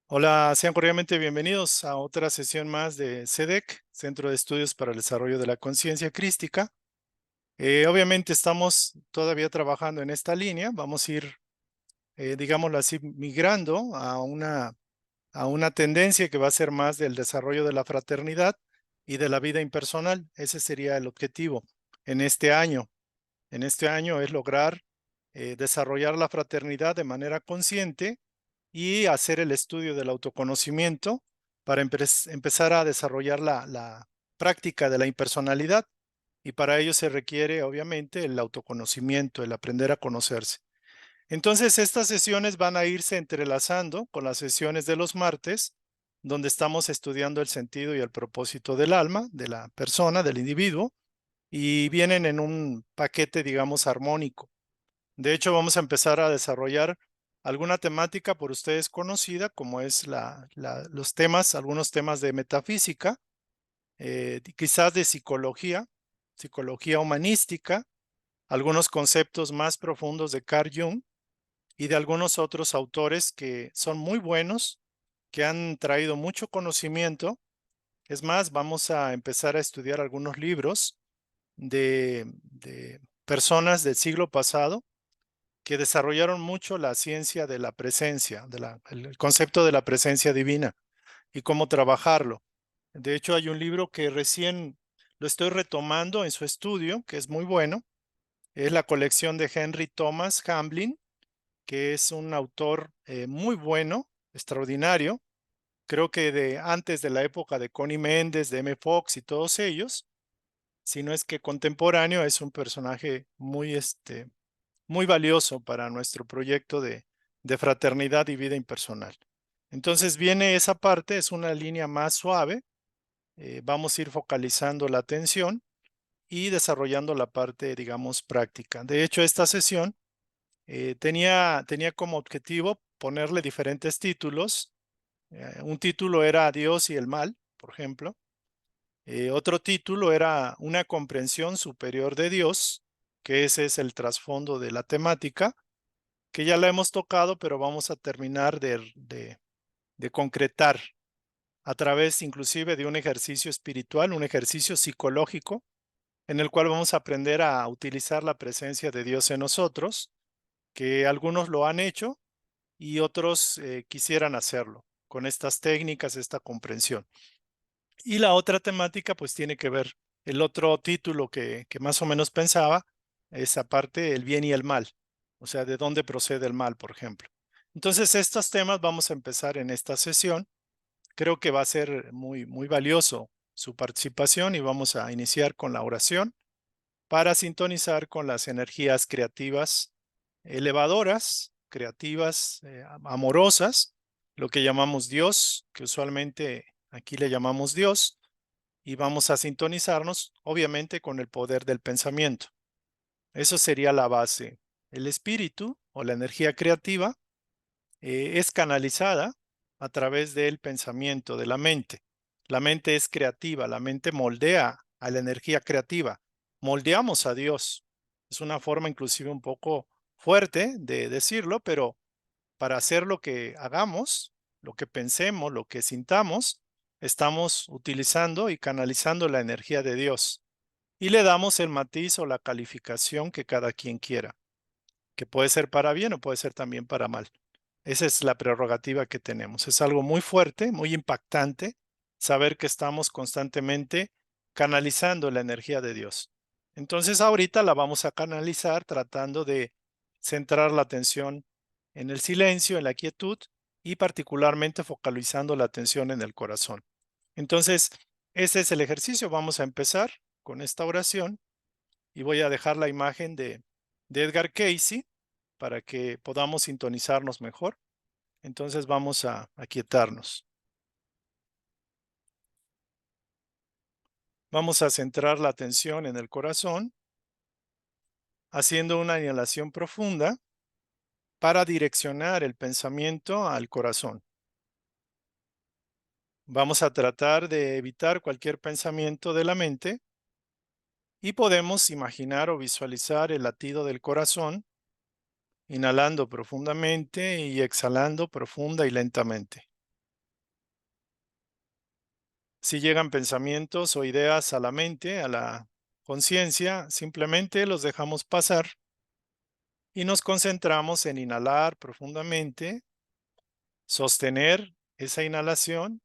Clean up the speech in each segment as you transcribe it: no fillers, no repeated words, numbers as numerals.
Hola, sean cordialmente bienvenidos a otra sesión más de CEDEC, Centro de Estudios para el Desarrollo de la Conciencia Crística. Obviamente estamos todavía trabajando en esta línea, vamos a ir, digámoslo así, migrando a una tendencia que va a ser más del desarrollo de la fraternidad y de la vida impersonal. Ese sería el objetivo en este año. En este año es lograr desarrollar la fraternidad de manera consciente y hacer el estudio del autoconocimiento para empezar a desarrollar la práctica de la impersonalidad. Y para ello se requiere, obviamente, el autoconocimiento, el aprender a conocerse. Entonces, estas sesiones van a irse entrelazando con las sesiones de los martes, donde estamos estudiando el sentido y el propósito del alma, de la persona, del individuo, y vienen en un paquete, digamos, armónico. De hecho, vamos a empezar a desarrollar alguna temática por ustedes conocida, como es los temas, algunos temas de metafísica, quizás de psicología, psicología humanística, algunos conceptos más profundos de Carl Jung y de algunos otros autores que son muy buenos, que han traído mucho conocimiento. Es más, vamos a empezar a estudiar algunos libros de personas del siglo pasado que desarrollaron mucho la ciencia de la presencia, el concepto de la presencia divina y cómo trabajarlo. De hecho, hay un libro que recién lo estoy retomando en su estudio, que es muy bueno. Es la colección de Henry Thomas Hamblin, que es un autor muy bueno, extraordinario. Creo que de antes de la época de Connie Méndez, de M. Fox y todos ellos, si no es que contemporáneo, es un personaje muy valioso para nuestro proyecto de fraternidad y vida impersonal. Entonces viene esa parte, es una línea más suave, vamos a ir focalizando la atención y desarrollando la parte, digamos, práctica. De hecho, esta sesión tenía como objetivo ponerle diferentes títulos. Un título era Dios y el mal, por ejemplo. Otro título era Una comprensión superior de Dios, que ese es el trasfondo de la temática, que ya la hemos tocado, pero vamos a terminar de concretar a través inclusive de un ejercicio espiritual, un ejercicio psicológico, en el cual vamos a aprender a utilizar la presencia de Dios en nosotros, que algunos lo han hecho y otros quisieran hacerlo con estas técnicas, esta comprensión. Y la otra temática pues tiene que ver, el otro título que más o menos pensaba, es aparte el bien y el mal, o sea, de dónde procede el mal, por ejemplo. Entonces, estos temas vamos a empezar en esta sesión. Creo que va a ser muy valioso su participación y vamos a iniciar con la oración para sintonizar con las energías creativas elevadoras, creativas, amorosas, lo que llamamos Dios, que usualmente aquí le llamamos Dios, y vamos a sintonizarnos, obviamente, con el poder del pensamiento. Eso sería la base. El espíritu o la energía creativa es canalizada a través del pensamiento, de la mente. La mente es creativa, la mente moldea a la energía creativa. Moldeamos a Dios. Es una forma inclusive un poco fuerte de decirlo, pero para hacer lo que hagamos, lo que pensemos, lo que sintamos, estamos utilizando y canalizando la energía de Dios. Y le damos el matiz o la calificación que cada quien quiera, que puede ser para bien o puede ser también para mal. Esa es la prerrogativa que tenemos. Es algo muy fuerte, muy impactante, saber que estamos constantemente canalizando la energía de Dios. Entonces ahorita la vamos a canalizar tratando de centrar la atención en el silencio, en la quietud y particularmente focalizando la atención en el corazón. Entonces, ese es el ejercicio. Vamos a empezar con esta oración y voy a dejar la imagen de Edgar Cayce para que podamos sintonizarnos mejor. Entonces vamos a aquietarnos. Vamos a centrar la atención en el corazón, haciendo una inhalación profunda para direccionar el pensamiento al corazón. Vamos a tratar de evitar cualquier pensamiento de la mente y podemos imaginar o visualizar el latido del corazón, inhalando profundamente y exhalando profunda y lentamente. Si llegan pensamientos o ideas a la mente, a la conciencia, simplemente los dejamos pasar y nos concentramos en inhalar profundamente, sostener esa inhalación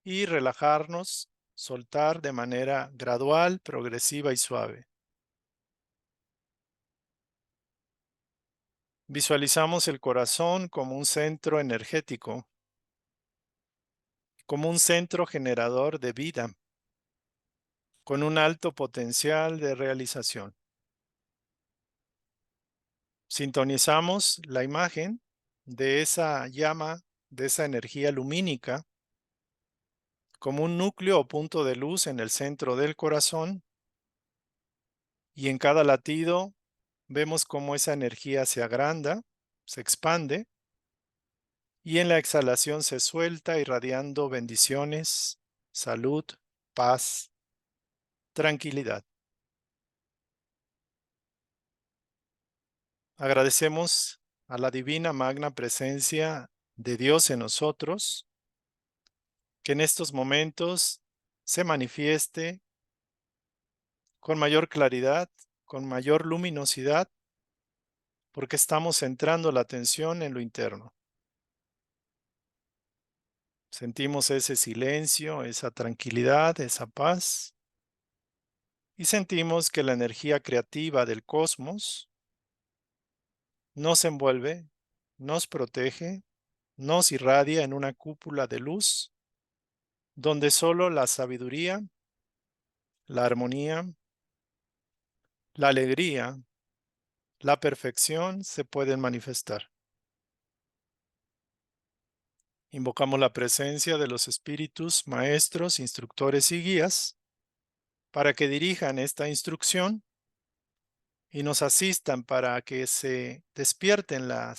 y relajarnos, soltar de manera gradual, progresiva y suave. Visualizamos el corazón como un centro energético, como un centro generador de vida, con un alto potencial de realización. Sintonizamos la imagen de esa llama, de esa energía lumínica, como un núcleo o punto de luz en el centro del corazón, y en cada latido vemos cómo esa energía se agranda, se expande, y en la exhalación se suelta, irradiando bendiciones, salud, paz, tranquilidad. Agradecemos a la divina magna presencia de Dios en nosotros, que en estos momentos se manifieste con mayor claridad, con mayor luminosidad, porque estamos centrando la atención en lo interno. Sentimos ese silencio, esa tranquilidad, esa paz, y sentimos que la energía creativa del cosmos nos envuelve, nos protege, nos irradia en una cúpula de luz, donde solo la sabiduría, la armonía, la alegría, la perfección se pueden manifestar. Invocamos la presencia de los espíritus, maestros, instructores y guías para que dirijan esta instrucción y nos asistan para que se despierten la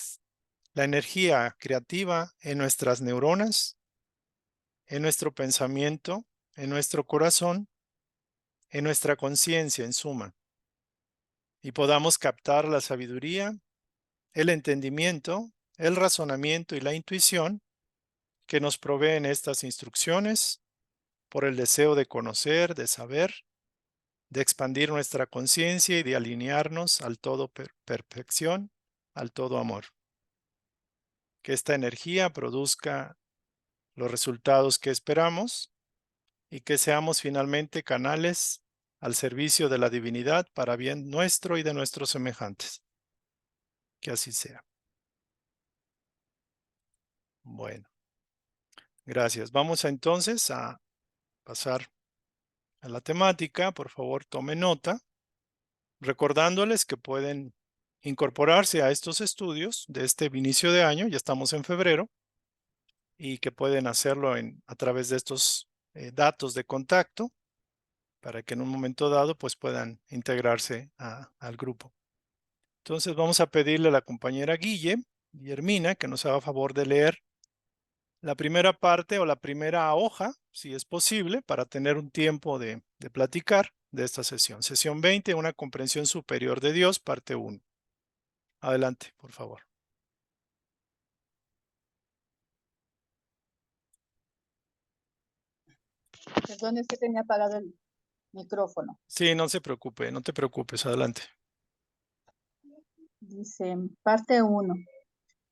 energía creativa en nuestras neuronas, en nuestro pensamiento, en nuestro corazón, en nuestra conciencia en suma, y podamos captar la sabiduría, el entendimiento, el razonamiento y la intuición que nos proveen estas instrucciones por el deseo de conocer, de saber, de expandir nuestra conciencia y de alinearnos al todo perfección, al todo amor. Que esta energía produzca los resultados que esperamos y que seamos finalmente canales al servicio de la divinidad para bien nuestro y de nuestros semejantes. Que así sea. Bueno, gracias. Vamos entonces a pasar a la temática. Por favor, tome nota, recordándoles que pueden incorporarse a estos estudios de este inicio de año, ya estamos en febrero, y que pueden hacerlo a través de estos datos de contacto para que en un momento dado pues puedan integrarse al grupo. Entonces vamos a pedirle a la compañera Guillermina, que nos haga favor de leer la primera parte o la primera hoja, si es posible, para tener un tiempo de platicar de esta sesión. Sesión 20, una comprensión superior de Dios, parte 1. Adelante, por favor. Perdón, es que tenía apagado el micrófono. Sí, no se preocupe, no te preocupes, adelante. Dice, parte 1.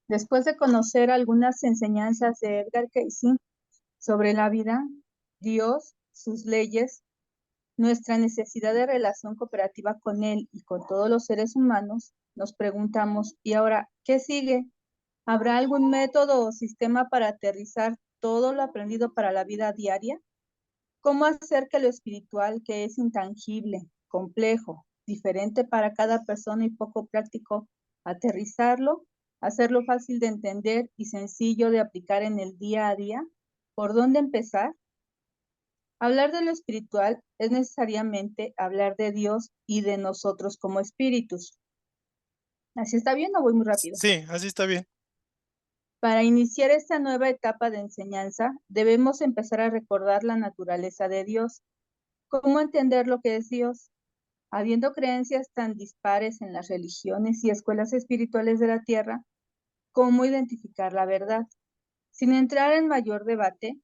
Después de conocer algunas enseñanzas de Edgar Cayce sobre la vida, Dios, sus leyes, nuestra necesidad de relación cooperativa con Él y con todos los seres humanos, nos preguntamos, ¿y ahora qué sigue? ¿Habrá algún método o sistema para aterrizar todo lo aprendido para la vida diaria? ¿Cómo hacer que lo espiritual, que es intangible, complejo, diferente para cada persona y poco práctico, aterrizarlo, hacerlo fácil de entender y sencillo de aplicar en el día a día? ¿Por dónde empezar? Hablar de lo espiritual es necesariamente hablar de Dios y de nosotros como espíritus. ¿Así está bien o voy muy rápido? Sí, así está bien. Para iniciar esta nueva etapa de enseñanza, debemos empezar a recordar la naturaleza de Dios. ¿Cómo entender lo que es Dios? Habiendo creencias tan dispares en las religiones y escuelas espirituales de la Tierra, ¿cómo identificar la verdad? Sin entrar en mayor debate,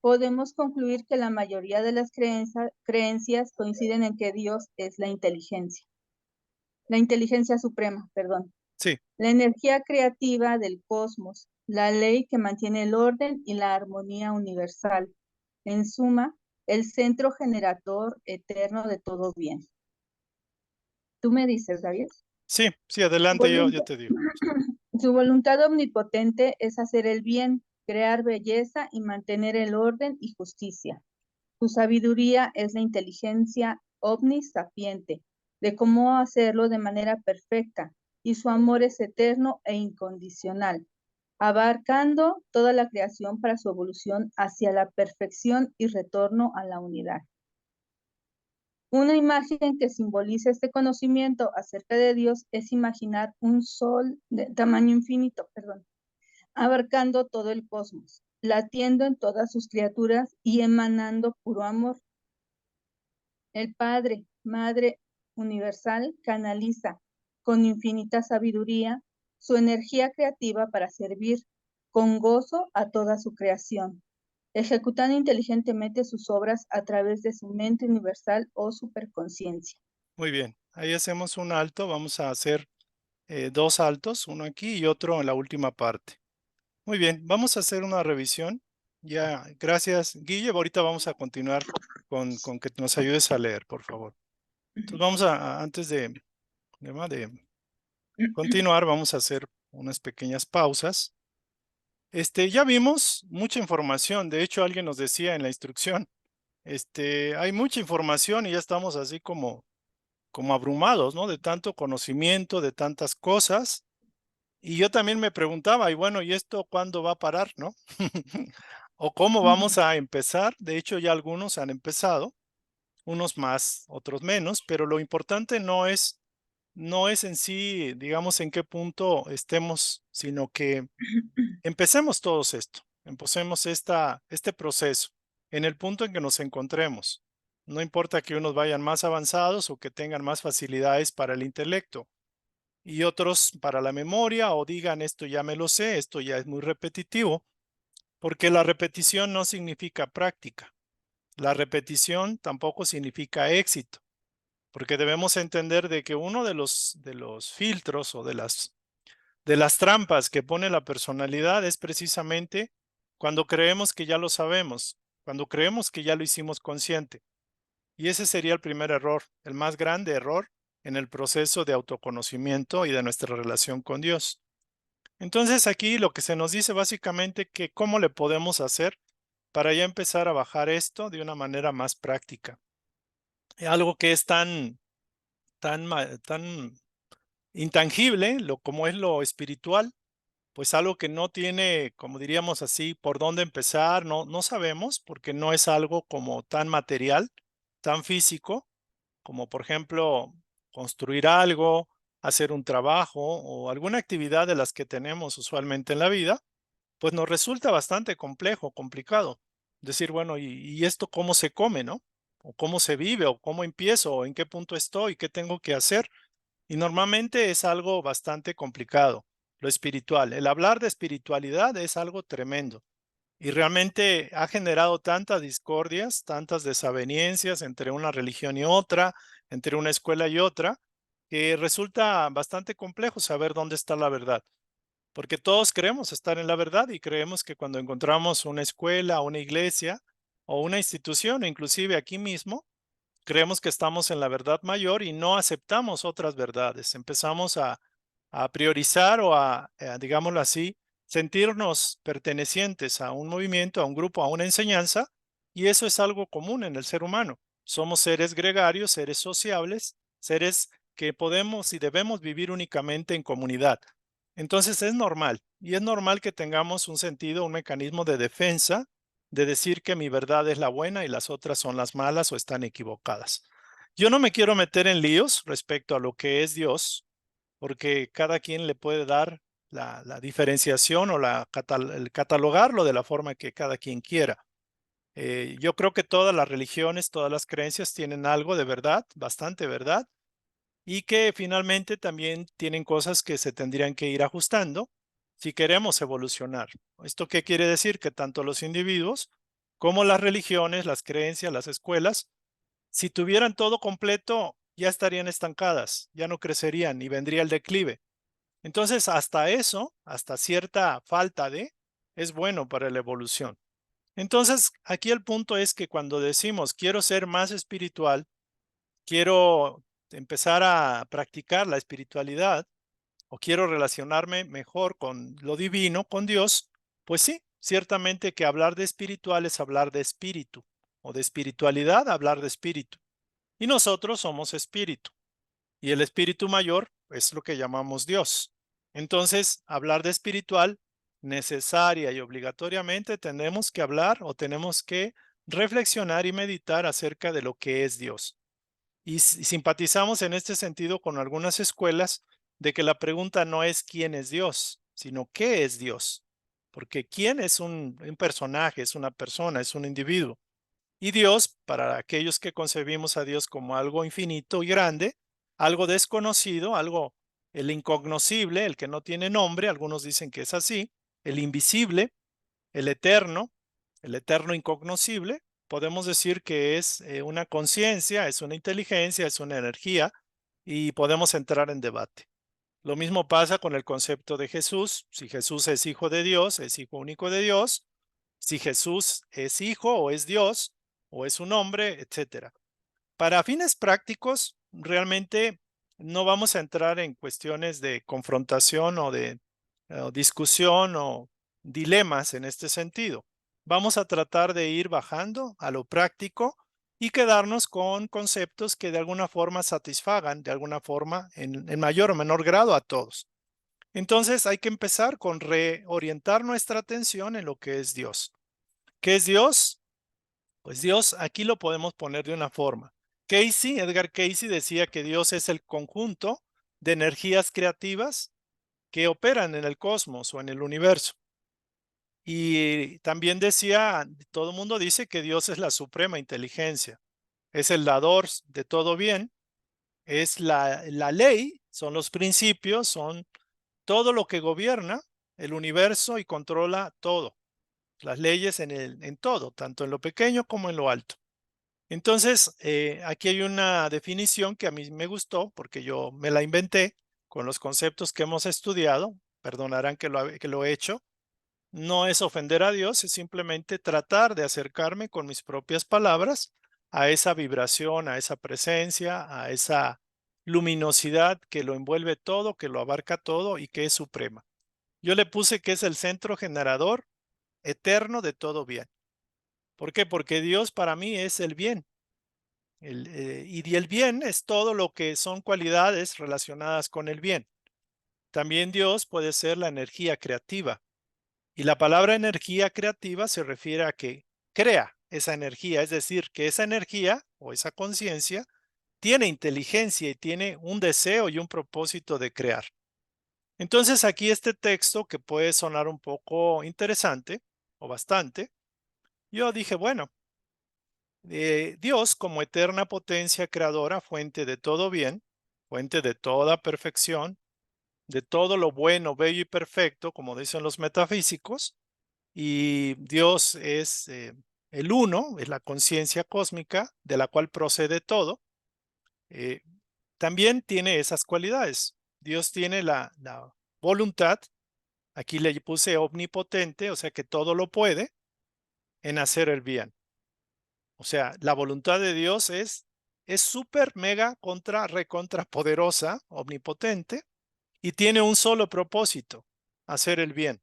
podemos concluir que la mayoría de las creencias coinciden en que Dios es la inteligencia suprema, perdón, Sí, la energía creativa del cosmos, la ley que mantiene el orden y la armonía universal. En suma, el centro generador eterno de todo bien. Tú me dices, David. sí, adelante, yo te digo. Su voluntad omnipotente es hacer el bien, crear belleza y mantener el orden y justicia. Su sabiduría es la inteligencia omnisapiente de cómo hacerlo de manera perfecta, y su amor es eterno e incondicional, abarcando toda la creación para su evolución hacia la perfección y retorno a la unidad. Una imagen que simboliza este conocimiento acerca de Dios es imaginar un sol de tamaño infinito, abarcando todo el cosmos, latiendo en todas sus criaturas y emanando puro amor. El Padre, Madre Universal, canaliza con infinita sabiduría su energía creativa para servir con gozo a toda su creación, ejecutando inteligentemente sus obras a través de su mente universal o superconciencia. Muy bien, ahí hacemos un alto, vamos a hacer 2 altos, uno aquí y otro en la última parte. Muy bien, vamos a hacer una revisión. Ya, gracias, Guille. Ahorita vamos a continuar con que nos ayudes a leer, por favor. Entonces vamos antes de continuar, vamos a hacer unas pequeñas pausas. Ya vimos mucha información. De hecho, alguien nos decía en la instrucción, hay mucha información y ya estamos así como abrumados, ¿no? De tanto conocimiento, de tantas cosas. Y yo también me preguntaba, y bueno, ¿y esto cuándo va a parar, no? ¿O cómo vamos a empezar? De hecho, ya algunos han empezado, unos más, otros menos, pero lo importante no es en sí, digamos, en qué punto estemos, sino que empecemos todos esto, empecemos este proceso en el punto en que nos encontremos. No importa que unos vayan más avanzados o que tengan más facilidades para el intelecto y otros para la memoria o digan esto ya me lo sé, esto ya es muy repetitivo, porque la repetición no significa práctica. La repetición tampoco significa éxito, porque debemos entender de que uno de los filtros o de las trampas que pone la personalidad es precisamente cuando creemos que ya lo sabemos, cuando creemos que ya lo hicimos consciente. Y ese sería el primer error, el más grande error en el proceso de autoconocimiento y de nuestra relación con Dios. Entonces aquí lo que se nos dice básicamente que cómo le podemos hacer para ya empezar a bajar esto de una manera más práctica. Algo que es tan intangible, como es lo espiritual, pues algo que no tiene, como diríamos así, por dónde empezar, no sabemos, porque no es algo como tan material, tan físico, como por ejemplo construir algo, hacer un trabajo o alguna actividad de las que tenemos usualmente en la vida, pues nos resulta bastante complejo, complicado. Decir, bueno, ¿y esto cómo se come, no? O cómo se vive, o cómo empiezo, o en qué punto estoy, qué tengo que hacer. Y normalmente es algo bastante complicado, lo espiritual. El hablar de espiritualidad es algo tremendo y realmente ha generado tantas discordias, tantas desavenencias entre una religión y otra, entre una escuela y otra, que resulta bastante complejo saber dónde está la verdad, porque todos creemos estar en la verdad y creemos que cuando encontramos una escuela, una iglesia o una institución, inclusive aquí mismo, creemos que estamos en la verdad mayor y no aceptamos otras verdades. Empezamos a priorizar o digámoslo así, sentirnos pertenecientes a un movimiento, a un grupo, a una enseñanza, y eso es algo común en el ser humano. Somos seres gregarios, seres sociables, seres que podemos y debemos vivir únicamente en comunidad. Entonces es normal, y es normal que tengamos un sentido, un mecanismo de defensa de decir que mi verdad es la buena y las otras son las malas o están equivocadas. Yo no me quiero meter en líos respecto a lo que es Dios, porque cada quien le puede dar la diferenciación o el catalogarlo de la forma que cada quien quiera. Yo creo que todas las religiones, todas las creencias tienen algo de verdad, bastante verdad, y que finalmente también tienen cosas que se tendrían que ir ajustando si queremos evolucionar. ¿Esto qué quiere decir? Que tanto los individuos como las religiones, las creencias, las escuelas, si tuvieran todo completo, ya estarían estancadas, ya no crecerían y vendría el declive. Entonces, hasta eso, hasta cierta falta de, es bueno para la evolución. Entonces, aquí el punto es que cuando decimos quiero ser más espiritual, quiero empezar a practicar la espiritualidad o quiero relacionarme mejor con lo divino, con Dios, pues sí, ciertamente que hablar de espiritual es hablar de espíritu o de espiritualidad, hablar de espíritu. Y nosotros somos espíritu y el espíritu mayor es lo que llamamos Dios. Entonces, hablar de espiritual, necesaria y obligatoriamente tenemos que hablar o tenemos que reflexionar y meditar acerca de lo que es Dios. Y simpatizamos en este sentido con algunas escuelas de que la pregunta no es quién es Dios, sino qué es Dios. Porque quién es un personaje, es una persona, es un individuo. Y Dios, para aquellos que concebimos a Dios como algo infinito y grande, algo desconocido, algo, el incognoscible, el que no tiene nombre, algunos dicen que es así, el invisible, el eterno incognoscible, podemos decir que es una conciencia, es una inteligencia, es una energía y podemos entrar en debate. Lo mismo pasa con el concepto de Jesús. Si Jesús es hijo de Dios, es hijo único de Dios. Si Jesús es hijo o es Dios o es un hombre, etcétera. Para fines prácticos, realmente no vamos a entrar en cuestiones de confrontación o de discusión o dilemas en este sentido. Vamos a tratar de ir bajando a lo práctico y quedarnos con conceptos que de alguna forma satisfagan, de alguna forma, en mayor o menor grado a todos. Entonces hay que empezar con reorientar nuestra atención en lo que es Dios. ¿Qué es Dios? Pues Dios aquí lo podemos poner de una forma. Edgar Casey decía que Dios es el conjunto de energías creativas que operan en el cosmos o en el universo. Y también decía, todo el mundo dice que Dios es la suprema inteligencia, es el dador de todo bien, es la ley, son los principios, son todo lo que gobierna el universo y controla todo, las leyes en todo, tanto en lo pequeño como en lo alto. Entonces, aquí hay una definición que a mí me gustó porque yo me la inventé con los conceptos que hemos estudiado. Perdonarán que lo he hecho. No es ofender a Dios, es simplemente tratar de acercarme con mis propias palabras a esa vibración, a esa presencia, a esa luminosidad que lo envuelve todo, que lo abarca todo y que es suprema. Yo le puse que es el centro generador eterno de todo bien. ¿Por qué? Porque Dios para mí es el bien. Y el bien es todo lo que son cualidades relacionadas con el bien. También Dios puede ser la energía creativa. Y la palabra energía creativa se refiere a que crea esa energía, es decir, que esa energía o esa conciencia tiene inteligencia y tiene un deseo y un propósito de crear. Entonces aquí este texto que puede sonar un poco interesante o bastante, yo dije, bueno, Dios como eterna potencia creadora, fuente de todo bien, fuente de toda perfección, de todo lo bueno, bello y perfecto, como dicen los metafísicos, y Dios es el uno, es la conciencia cósmica de la cual procede todo, eh, también tiene esas cualidades. Dios tiene la voluntad, aquí le puse omnipotente, o sea que todo lo puede en hacer el bien. O sea, la voluntad de Dios es súper, mega, recontra poderosa, omnipotente, y tiene un solo propósito, hacer el bien.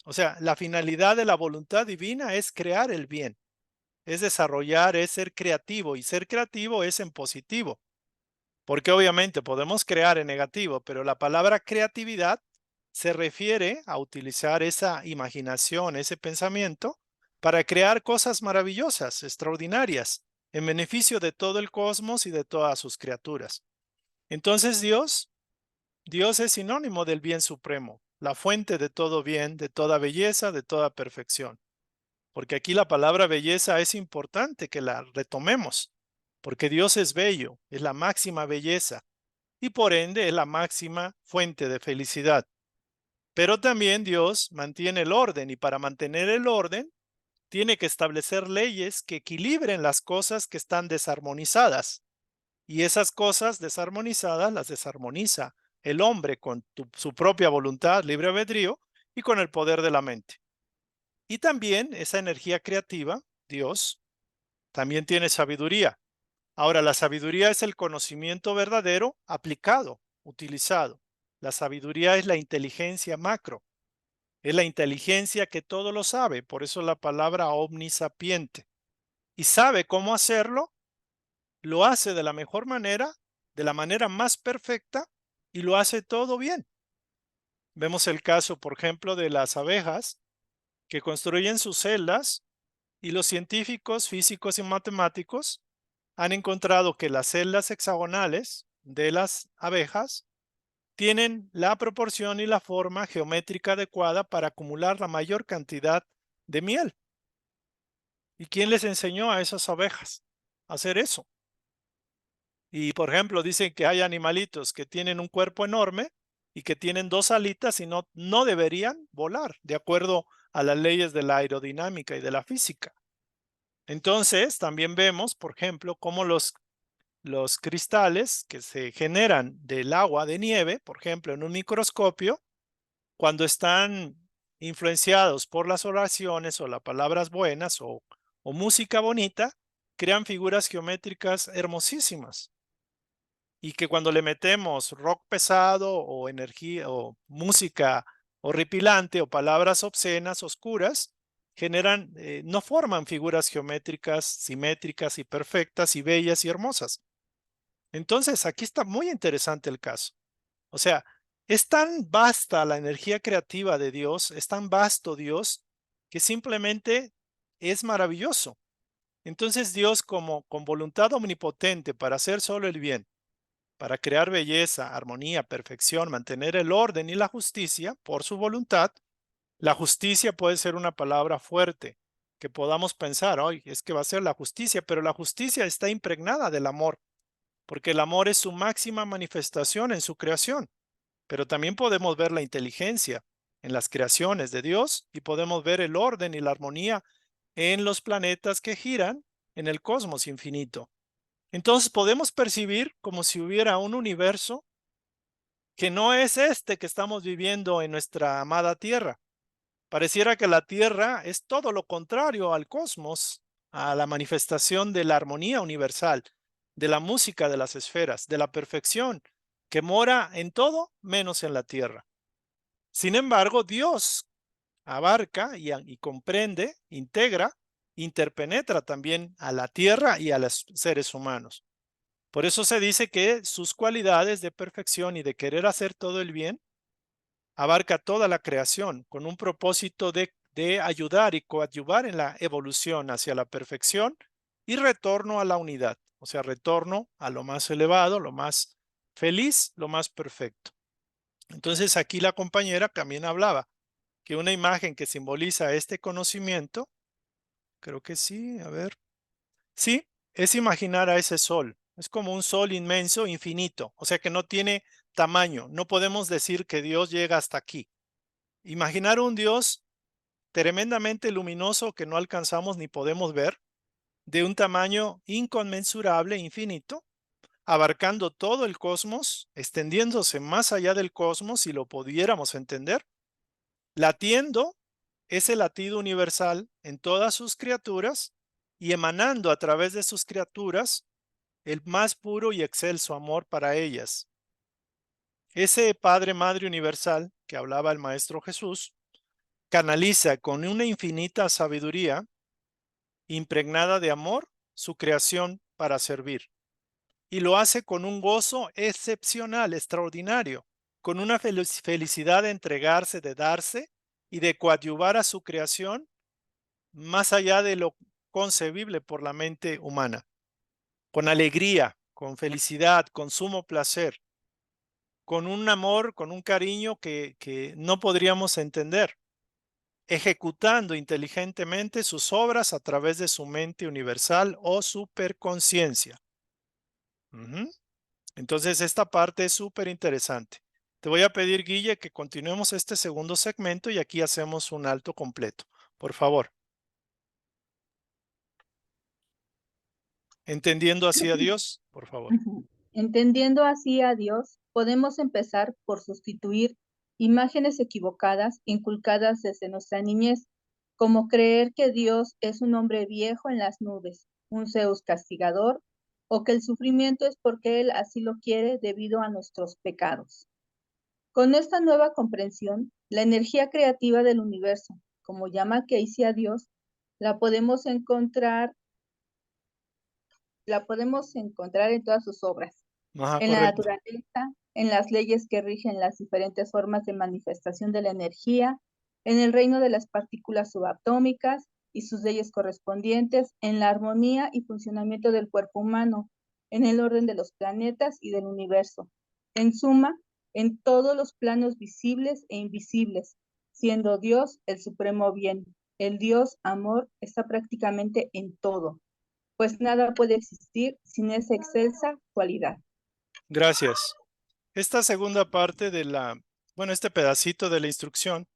O sea, la finalidad de la voluntad divina es crear el bien, es desarrollar, es ser creativo, y ser creativo es en positivo, porque obviamente podemos crear en negativo, pero la palabra creatividad se refiere a utilizar esa imaginación, ese pensamiento, para crear cosas maravillosas, extraordinarias, en beneficio de todo el cosmos y de todas sus criaturas. Entonces Dios es sinónimo del bien supremo, la fuente de todo bien, de toda belleza, de toda perfección. Porque aquí la palabra belleza es importante que la retomemos, porque Dios es bello, es la máxima belleza y por ende es la máxima fuente de felicidad. Pero también Dios mantiene el orden y para mantener el orden tiene que establecer leyes que equilibren las cosas que están desarmonizadas. Y esas cosas desarmonizadas las desarmoniza el hombre con su propia voluntad, libre albedrío y con el poder de la mente. Y también esa energía creativa, Dios, también tiene sabiduría. Ahora, la sabiduría es el conocimiento verdadero aplicado, utilizado. La sabiduría es la inteligencia macro, es la inteligencia que todo lo sabe, por eso la palabra omnisapiente. Y sabe cómo hacerlo, lo hace de la mejor manera, de la manera más perfecta y lo hace todo bien. Vemos el caso, por ejemplo, de las abejas que construyen sus celdas y los científicos, físicos y matemáticos han encontrado que las celdas hexagonales de las abejas tienen la proporción y la forma geométrica adecuada para acumular la mayor cantidad de miel. ¿Y quién les enseñó a esas abejas a hacer eso? Y por ejemplo, dicen que hay animalitos que tienen un cuerpo enorme y que tienen dos alitas y no deberían volar, de acuerdo a las leyes de la aerodinámica y de la física. Entonces, también vemos, por ejemplo, cómo los cristales que se generan del agua de nieve, por ejemplo, en un microscopio, cuando están influenciados por las oraciones o las palabras buenas o música bonita, crean figuras geométricas hermosísimas. Y que cuando le metemos rock pesado o energía o música horripilante o palabras obscenas, oscuras, no forman figuras geométricas, simétricas y perfectas y bellas y hermosas. Entonces, aquí está muy interesante el caso. O sea, es tan vasta la energía creativa de Dios, es tan vasto Dios, que simplemente es maravilloso. Entonces Dios, como con voluntad omnipotente para hacer solo el bien, para crear belleza, armonía, perfección, mantener el orden y la justicia por su voluntad. La justicia puede ser una palabra fuerte que podamos pensar, hoy es que va a ser la justicia, pero la justicia está impregnada del amor, porque el amor es su máxima manifestación en su creación. Pero también podemos ver la inteligencia en las creaciones de Dios y podemos ver el orden y la armonía en los planetas que giran en el cosmos infinito. Entonces podemos percibir como si hubiera un universo que no es este que estamos viviendo en nuestra amada Tierra. Pareciera que la Tierra es todo lo contrario al cosmos, a la manifestación de la armonía universal, de la música de las esferas, de la perfección, que mora en todo menos en la Tierra. Sin embargo, Dios abarca y comprende, integra, interpenetra también a la Tierra y a los seres humanos. Por eso se dice que sus cualidades de perfección y de querer hacer todo el bien abarca toda la creación con un propósito de ayudar y coadyuvar en la evolución hacia la perfección y retorno a la unidad, o sea, retorno a lo más elevado, lo más feliz, lo más perfecto. Entonces aquí la compañera también hablaba que una imagen que simboliza este conocimiento, creo que sí, a ver, sí, es imaginar a ese sol. Es como un sol inmenso, infinito, o sea que no tiene tamaño. No podemos decir que Dios llega hasta aquí. Imaginar un Dios tremendamente luminoso que no alcanzamos ni podemos ver, de un tamaño inconmensurable, infinito, abarcando todo el cosmos, extendiéndose más allá del cosmos si lo pudiéramos entender, latiendo ese latido universal en todas sus criaturas y emanando a través de sus criaturas el más puro y excelso amor para ellas. Ese Padre Madre Universal que hablaba el Maestro Jesús, canaliza con una infinita sabiduría impregnada de amor su creación para servir. Y lo hace con un gozo excepcional, extraordinario, con una felicidad de entregarse, de darse y de coadyuvar a su creación más allá de lo concebible por la mente humana, con alegría, con felicidad, con sumo placer, con un amor, con un cariño que no podríamos entender, ejecutando inteligentemente sus obras a través de su mente universal o superconciencia. Ujú. Entonces, esta parte es súper interesante. Te voy a pedir, Guille, que continuemos este segundo segmento y aquí hacemos un alto completo. Por favor. Entendiendo así a Dios, por favor. Ujú. Entendiendo así a Dios, podemos empezar por sustituir imágenes equivocadas inculcadas desde nuestra niñez, como creer que Dios es un hombre viejo en las nubes, un Zeus castigador, o que el sufrimiento es porque Él así lo quiere debido a nuestros pecados. Con esta nueva comprensión, la energía creativa del universo, como llama Casey a Dios, la podemos encontrar, la podemos encontrar en todas sus obras, Ajá, en la correcto. naturaleza, en las leyes que rigen las diferentes formas de manifestación de la energía, en el reino de las partículas subatómicas y sus leyes correspondientes, en la armonía y funcionamiento del cuerpo humano, en el orden de los planetas y del universo. En suma, en todos los planos visibles e invisibles, siendo Dios el supremo bien. El Dios amor está prácticamente en todo, pues nada puede existir sin esa excelsa cualidad. Gracias. Esta segunda parte de bueno, este pedacito de la instrucción,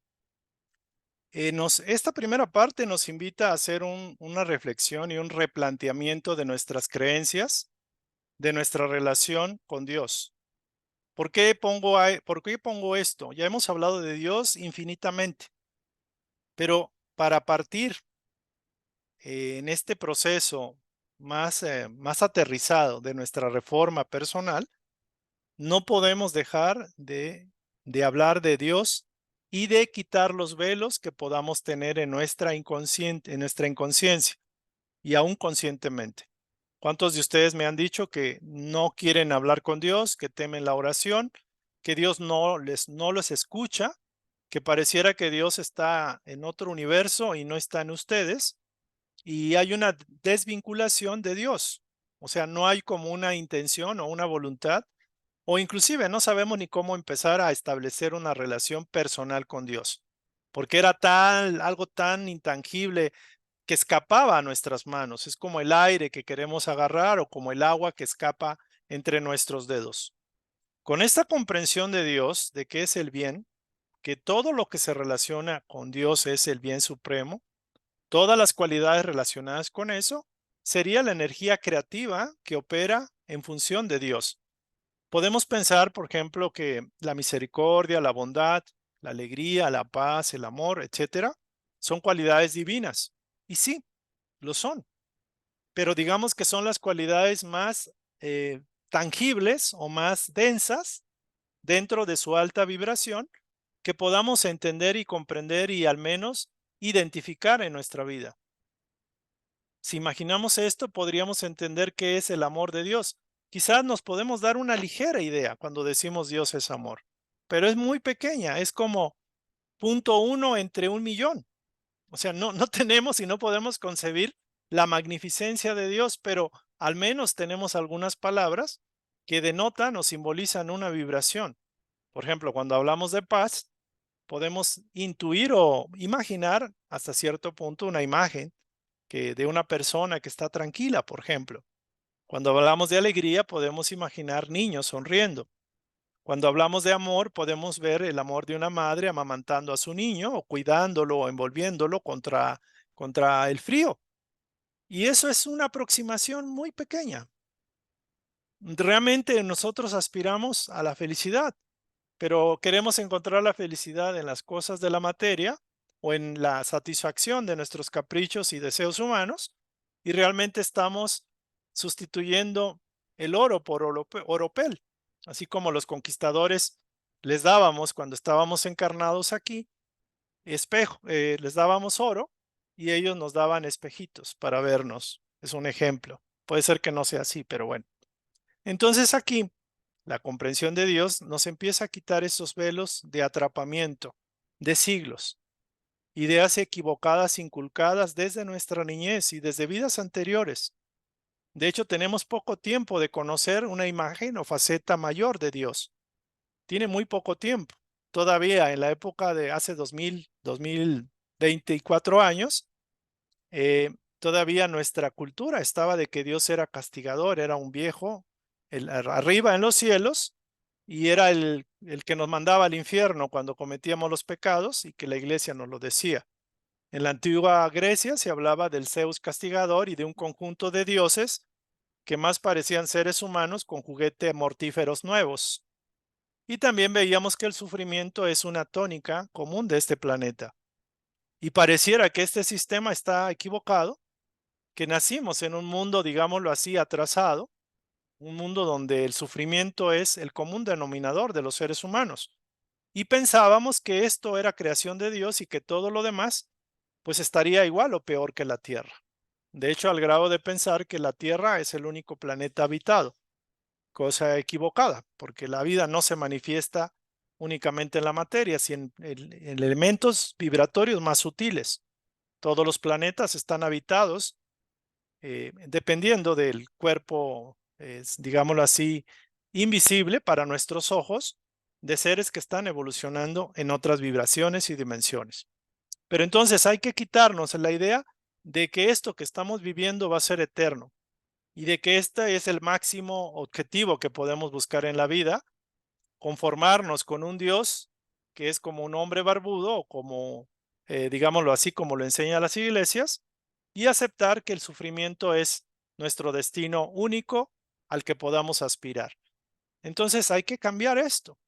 esta primera parte nos invita a hacer una reflexión y un replanteamiento de nuestras creencias, de nuestra relación con Dios. ¿Por qué pongo esto? Ya hemos hablado de Dios infinitamente, pero para partir en este proceso más aterrizado de nuestra reforma personal, no podemos dejar de hablar de Dios y de quitar los velos que podamos tener en nuestra inconsciencia y aún conscientemente. ¿Cuántos de ustedes me han dicho que no quieren hablar con Dios, que temen la oración, que Dios no los escucha, que pareciera que Dios está en otro universo y no está en ustedes? Y hay una desvinculación de Dios. O sea, no hay como una intención o una voluntad, o inclusive no sabemos ni cómo empezar a establecer una relación personal con Dios, porque era algo tan intangible que escapaba a nuestras manos. Es como el aire que queremos agarrar o como el agua que escapa entre nuestros dedos. Con esta comprensión de Dios, de que es el bien, que todo lo que se relaciona con Dios es el bien supremo, todas las cualidades relacionadas con eso, sería la energía creativa que opera en función de Dios. Podemos pensar, por ejemplo, que la misericordia, la bondad, la alegría, la paz, el amor, etcétera, son cualidades divinas. Y sí, lo son, pero digamos que son las cualidades más tangibles o más densas dentro de su alta vibración que podamos entender y comprender y al menos identificar en nuestra vida. Si imaginamos esto, podríamos entender qué es el amor de Dios. Quizás nos podemos dar una ligera idea cuando decimos Dios es amor, pero es muy pequeña, es como 0.1 entre 1.000.000. O sea, no tenemos y no podemos concebir la magnificencia de Dios, pero al menos tenemos algunas palabras que denotan o simbolizan una vibración. Por ejemplo, cuando hablamos de paz, podemos intuir o imaginar hasta cierto punto una imagen de una persona que está tranquila, por ejemplo. Cuando hablamos de alegría, podemos imaginar niños sonriendo. Cuando hablamos de amor, podemos ver el amor de una madre amamantando a su niño o cuidándolo o envolviéndolo contra el frío. Y eso es una aproximación muy pequeña. Realmente nosotros aspiramos a la felicidad, pero queremos encontrar la felicidad en las cosas de la materia o en la satisfacción de nuestros caprichos y deseos humanos, y realmente estamos sustituyendo el oro por oropel, así como los conquistadores les dábamos cuando estábamos encarnados aquí, les dábamos oro y ellos nos daban espejitos para vernos. Es un ejemplo. Puede ser que no sea así, pero bueno. Entonces aquí la comprensión de Dios nos empieza a quitar esos velos de atrapamiento de siglos, ideas equivocadas inculcadas desde nuestra niñez y desde vidas anteriores. De hecho, tenemos poco tiempo de conocer una imagen o faceta mayor de Dios. Tiene muy poco tiempo. Todavía en la época de hace 2024 años, todavía nuestra cultura estaba de que Dios era castigador, era un viejo arriba en los cielos y era el que nos mandaba al infierno cuando cometíamos los pecados y que la iglesia nos lo decía. En la antigua Grecia se hablaba del Zeus castigador y de un conjunto de dioses que más parecían seres humanos con juguetes mortíferos nuevos. Y también veíamos que el sufrimiento es una tónica común de este planeta. Y pareciera que este sistema está equivocado, que nacimos en un mundo, digámoslo así, atrasado, un mundo donde el sufrimiento es el común denominador de los seres humanos. Y pensábamos que esto era creación de Dios y que todo lo demás pues estaría igual o peor que la Tierra. De hecho, al grado de pensar que la Tierra es el único planeta habitado, cosa equivocada, porque la vida no se manifiesta únicamente en la materia, sino en elementos vibratorios más sutiles. Todos los planetas están habitados dependiendo del cuerpo, digámoslo así, invisible para nuestros ojos, de seres que están evolucionando en otras vibraciones y dimensiones. Pero entonces hay que quitarnos la idea de que esto que estamos viviendo va a ser eterno y de que este es el máximo objetivo que podemos buscar en la vida, conformarnos con un Dios que es como un hombre barbudo o como, digámoslo así, como lo enseñan las iglesias, y aceptar que el sufrimiento es nuestro destino único al que podamos aspirar. Entonces hay que cambiar esto.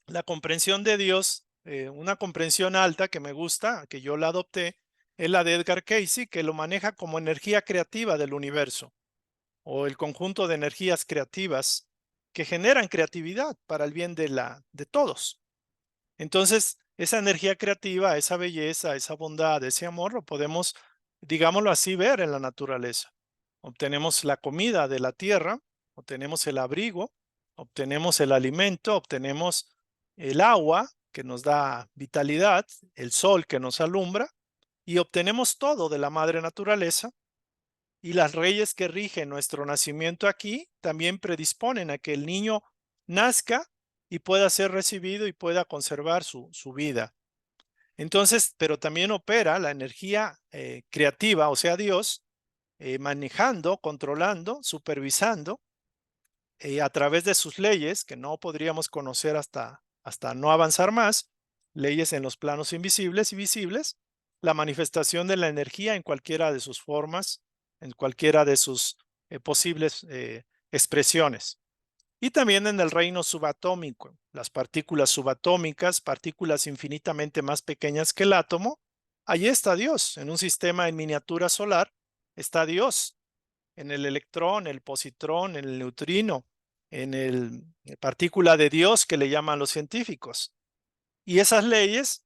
La comprensión de Dios, una comprensión alta que me gusta, que yo la adopté, es la de Edgar Cayce, que lo maneja como energía creativa del universo o el conjunto de energías creativas que generan creatividad para el bien de todos. Entonces, esa energía creativa, esa belleza, esa bondad, ese amor, lo podemos, digámoslo así, ver en la naturaleza. Obtenemos la comida de la tierra, obtenemos el abrigo, obtenemos el alimento, obtenemos el agua que nos da vitalidad, el sol que nos alumbra, y obtenemos todo de la madre naturaleza. Y las leyes que rigen nuestro nacimiento aquí también predisponen a que el niño nazca y pueda ser recibido y pueda conservar su vida. Entonces, pero también opera la energía creativa, o sea, Dios, manejando, controlando, supervisando a través de sus leyes, que no podríamos conocer hasta no avanzar más, leyes en los planos invisibles y visibles, la manifestación de la energía en cualquiera de sus formas, en cualquiera de sus posibles expresiones. Y también en el reino subatómico, las partículas subatómicas, partículas infinitamente más pequeñas que el átomo, allí está Dios, en un sistema en miniatura solar, está Dios, en el electrón, el positrón, en el neutrino, en el partícula de Dios que le llaman los científicos. Y esas leyes,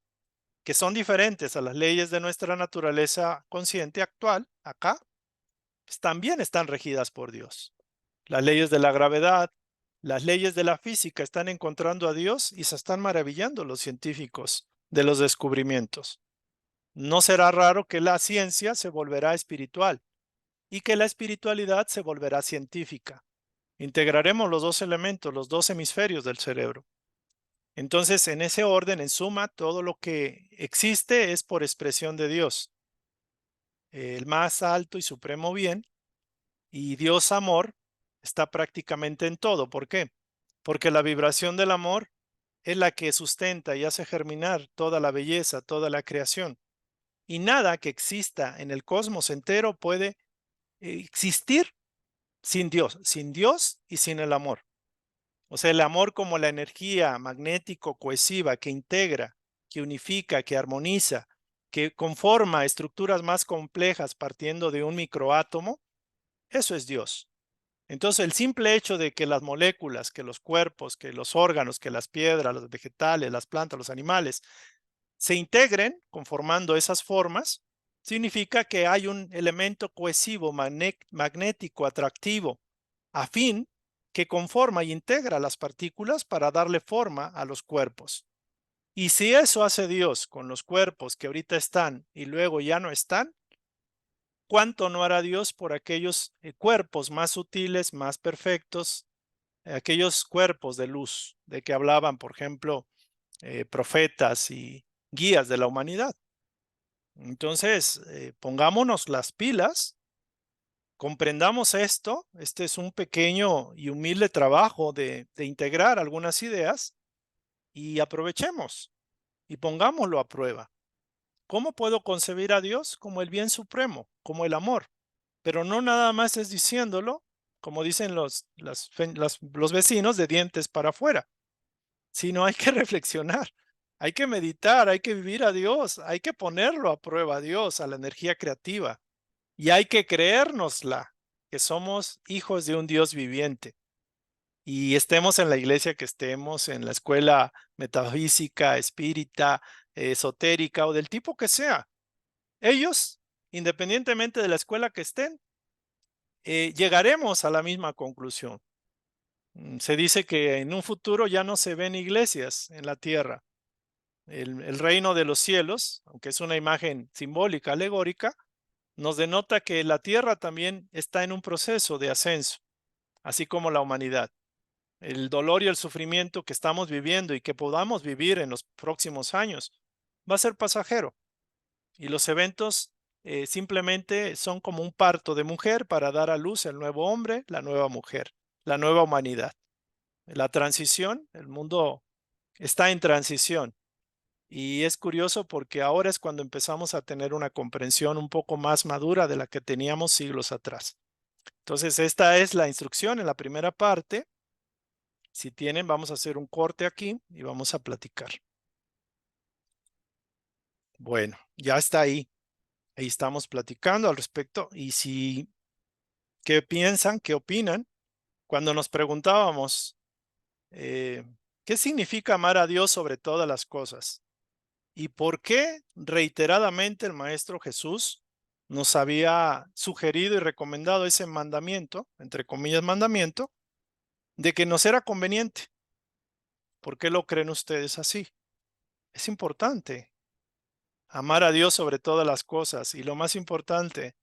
que son diferentes a las leyes de nuestra naturaleza consciente actual, acá, pues también están regidas por Dios. Las leyes de la gravedad, las leyes de la física están encontrando a Dios y se están maravillando los científicos de los descubrimientos. No será raro que la ciencia se volverá espiritual y que la espiritualidad se volverá científica. Integraremos los dos elementos, los dos hemisferios del cerebro. Entonces, en ese orden, en suma, todo lo que existe es por expresión de Dios, el más alto y supremo bien, y Dios amor está prácticamente en todo. ¿Por qué? Porque la vibración del amor es la que sustenta y hace germinar toda la belleza, toda la creación. Y nada que exista en el cosmos entero puede existir sin Dios y sin el amor. O sea, el amor como la energía magnético cohesiva que integra, que unifica, que armoniza, que conforma estructuras más complejas partiendo de un microátomo, eso es Dios. Entonces, el simple hecho de que las moléculas, que los cuerpos, que los órganos, que las piedras, los vegetales, las plantas, los animales, se integren conformando esas formas, significa que hay un elemento cohesivo, magnético, atractivo, afín, que conforma y integra las partículas para darle forma a los cuerpos. Y si eso hace Dios con los cuerpos que ahorita están y luego ya no están, ¿cuánto no hará Dios por aquellos cuerpos más sutiles, más perfectos, aquellos cuerpos de luz de que hablaban, por ejemplo, profetas y guías de la humanidad? Entonces, pongámonos las pilas, comprendamos esto. Este es un pequeño y humilde trabajo de integrar algunas ideas y aprovechemos y pongámoslo a prueba. ¿Cómo puedo concebir a Dios? Como el bien supremo, como el amor, pero no nada más es diciéndolo, como dicen los vecinos, de dientes para afuera, sino hay que reflexionar, hay que meditar, hay que vivir a Dios, hay que ponerlo a prueba a Dios, a la energía creativa, y hay que creérnosla, que somos hijos de un Dios viviente. Y estemos en la iglesia que estemos, en la escuela metafísica, espírita, esotérica o del tipo que sea. Ellos, independientemente de la escuela que estén, llegaremos a la misma conclusión. Se dice que en un futuro ya no se ven iglesias en la tierra. El reino de los cielos, aunque es una imagen simbólica, alegórica, nos denota que la tierra también está en un proceso de ascenso, así como la humanidad. El dolor y el sufrimiento que estamos viviendo y que podamos vivir en los próximos años va a ser pasajero. Y los eventos simplemente son como un parto de mujer para dar a luz el nuevo hombre, la nueva mujer, la nueva humanidad. La transición, el mundo está en transición. Y es curioso porque ahora es cuando empezamos a tener una comprensión un poco más madura de la que teníamos siglos atrás. Entonces, esta es la instrucción en la primera parte. Si tienen, vamos a hacer un corte aquí y vamos a platicar. Bueno, ya está ahí. Ahí estamos platicando al respecto. Y si, ¿qué piensan? ¿Qué opinan? Cuando nos preguntábamos, ¿qué significa amar a Dios sobre todas las cosas? ¿Y por qué reiteradamente el Maestro Jesús nos había sugerido y recomendado ese mandamiento, entre comillas mandamiento, de que nos era conveniente? ¿Por qué lo creen ustedes así? Es importante amar a Dios sobre todas las cosas y lo más importante,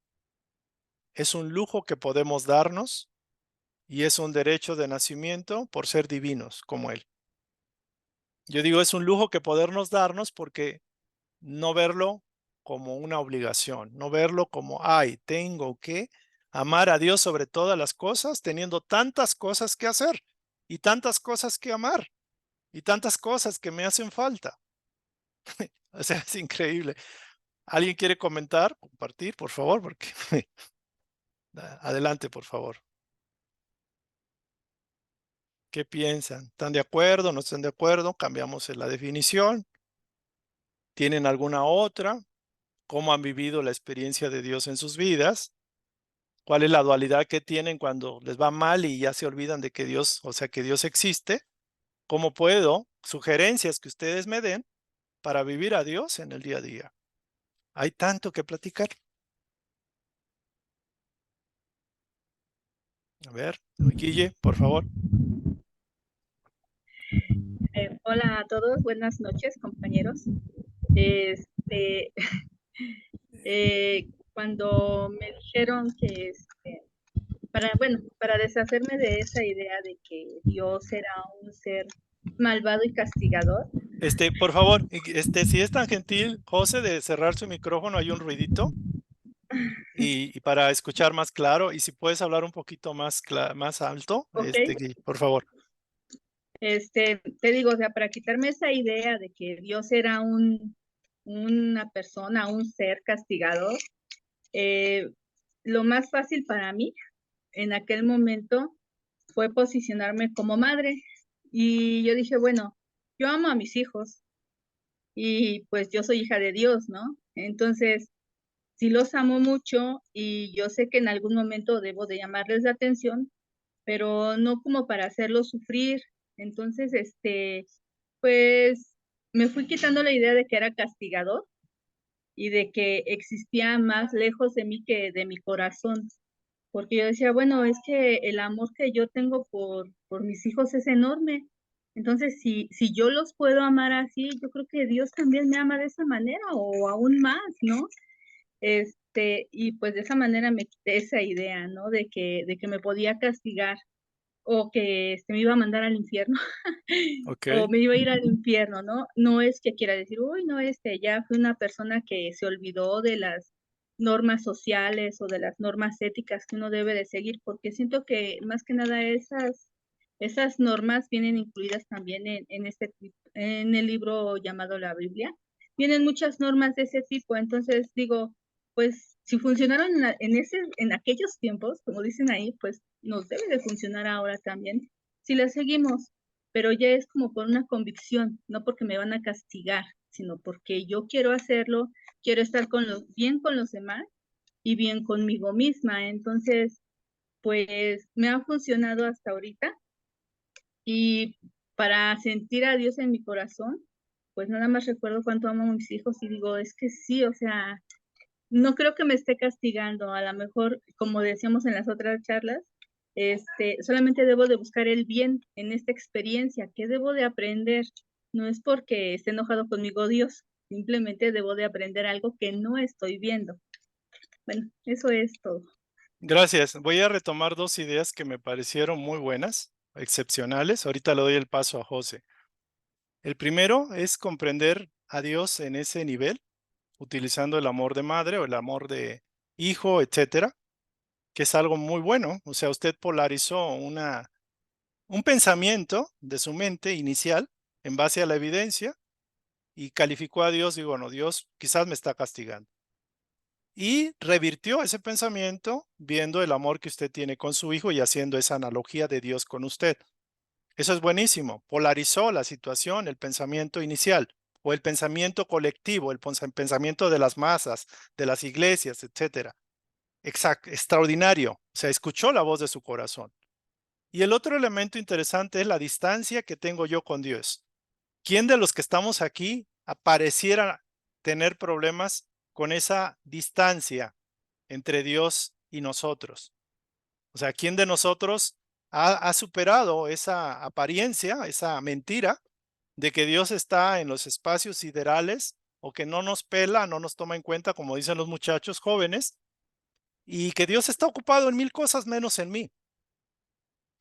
es un lujo que podemos darnos y es un derecho de nacimiento por ser divinos como Él. Yo digo, es un lujo que podernos darnos porque no verlo como una obligación, no verlo como, ay, tengo que amar a Dios sobre todas las cosas, teniendo tantas cosas que hacer y tantas cosas que amar y tantas cosas que me hacen falta. O sea, es increíble. ¿Alguien quiere comentar, compartir, por favor? Porque adelante, por favor. ¿Qué piensan? ¿Están de acuerdo? ¿No están de acuerdo? Cambiamos la definición. ¿Tienen alguna otra? ¿Cómo han vivido la experiencia de Dios en sus vidas? ¿Cuál es la dualidad que tienen cuando les va mal y ya se olvidan de que Dios, o sea, que Dios existe? ¿Cómo puedo? Sugerencias que ustedes me den para vivir a Dios en el día a día. Hay tanto que platicar. A ver, Guille, por favor. Hola a todos, buenas noches, compañeros. Este, cuando me dijeron que, para deshacerme de esa idea de que Dios era un ser malvado y castigador. Por favor, si es tan gentil, José, de cerrar su micrófono, hay un ruidito. Y para escuchar más claro, y si puedes hablar un poquito más alto, Ok, por favor. te digo, o sea, para quitarme esa idea de que Dios era una persona, un ser castigador, lo más fácil para mí en aquel momento fue posicionarme como madre. Y yo dije, bueno, yo amo a mis hijos y pues yo soy hija de Dios, ¿no? Entonces, sí los amo mucho y yo sé que en algún momento debo de llamarles la atención, pero no como para hacerlos sufrir. Entonces, pues me fui quitando la idea de que era castigador y de que existía más lejos de mí que de mi corazón, porque yo decía, bueno, es que el amor que yo tengo por mis hijos es enorme. Entonces, si yo los puedo amar así, yo creo que Dios también me ama de esa manera o aún más, ¿no? Y pues de esa manera me quité esa idea, ¿no? De que me podía castigar o que me iba a mandar al infierno Ok, o me iba a ir al infierno, ¿no? No es que quiera decir, uy, no, ya fui una persona que se olvidó de las normas sociales o de las normas éticas que uno debe de seguir, porque siento que más que nada esas normas vienen incluidas también en el libro llamado la Biblia. Vienen muchas normas de ese tipo, entonces digo, pues si funcionaron en aquellos tiempos, como dicen ahí, pues nos debe de funcionar ahora también, si la seguimos, pero ya es como por una convicción, no porque me van a castigar, sino porque yo quiero hacerlo, quiero estar bien con los demás y bien conmigo misma. Entonces, pues me ha funcionado hasta ahorita, y para sentir a Dios en mi corazón, pues nada más recuerdo cuánto amo a mis hijos y digo, es que sí, o sea, no creo que me esté castigando. A lo mejor, como decíamos en las otras charlas, solamente debo de buscar el bien en esta experiencia. ¿Qué debo de aprender? No es porque esté enojado conmigo Dios, simplemente debo de aprender algo que no estoy viendo. Bueno, eso es todo. Gracias. Voy a retomar dos ideas que me parecieron muy buenas, excepcionales. Ahorita le doy el paso a José. El primero es comprender a Dios en ese nivel, utilizando el amor de madre o el amor de hijo, etcétera, que es algo muy bueno. O sea, usted polarizó un pensamiento de su mente inicial en base a la evidencia y calificó a Dios, digo, no, Dios quizás me está castigando. Y revirtió ese pensamiento viendo el amor que usted tiene con su hijo y haciendo esa analogía de Dios con usted. Eso es buenísimo. Polarizó la situación, el pensamiento inicial o el pensamiento colectivo, el pensamiento de las masas, de las iglesias, etcétera. Exacto, extraordinario. O sea, escuchó la voz de su corazón. Y el otro elemento interesante es la distancia que tengo yo con Dios. ¿Quién de los que estamos aquí pareciera tener problemas con esa distancia entre Dios y nosotros? O sea, ¿quién de nosotros ha superado esa apariencia, esa mentira de que Dios está en los espacios siderales o que no nos pela, no nos toma en cuenta, como dicen los muchachos jóvenes, y que Dios está ocupado en mil cosas menos en mí?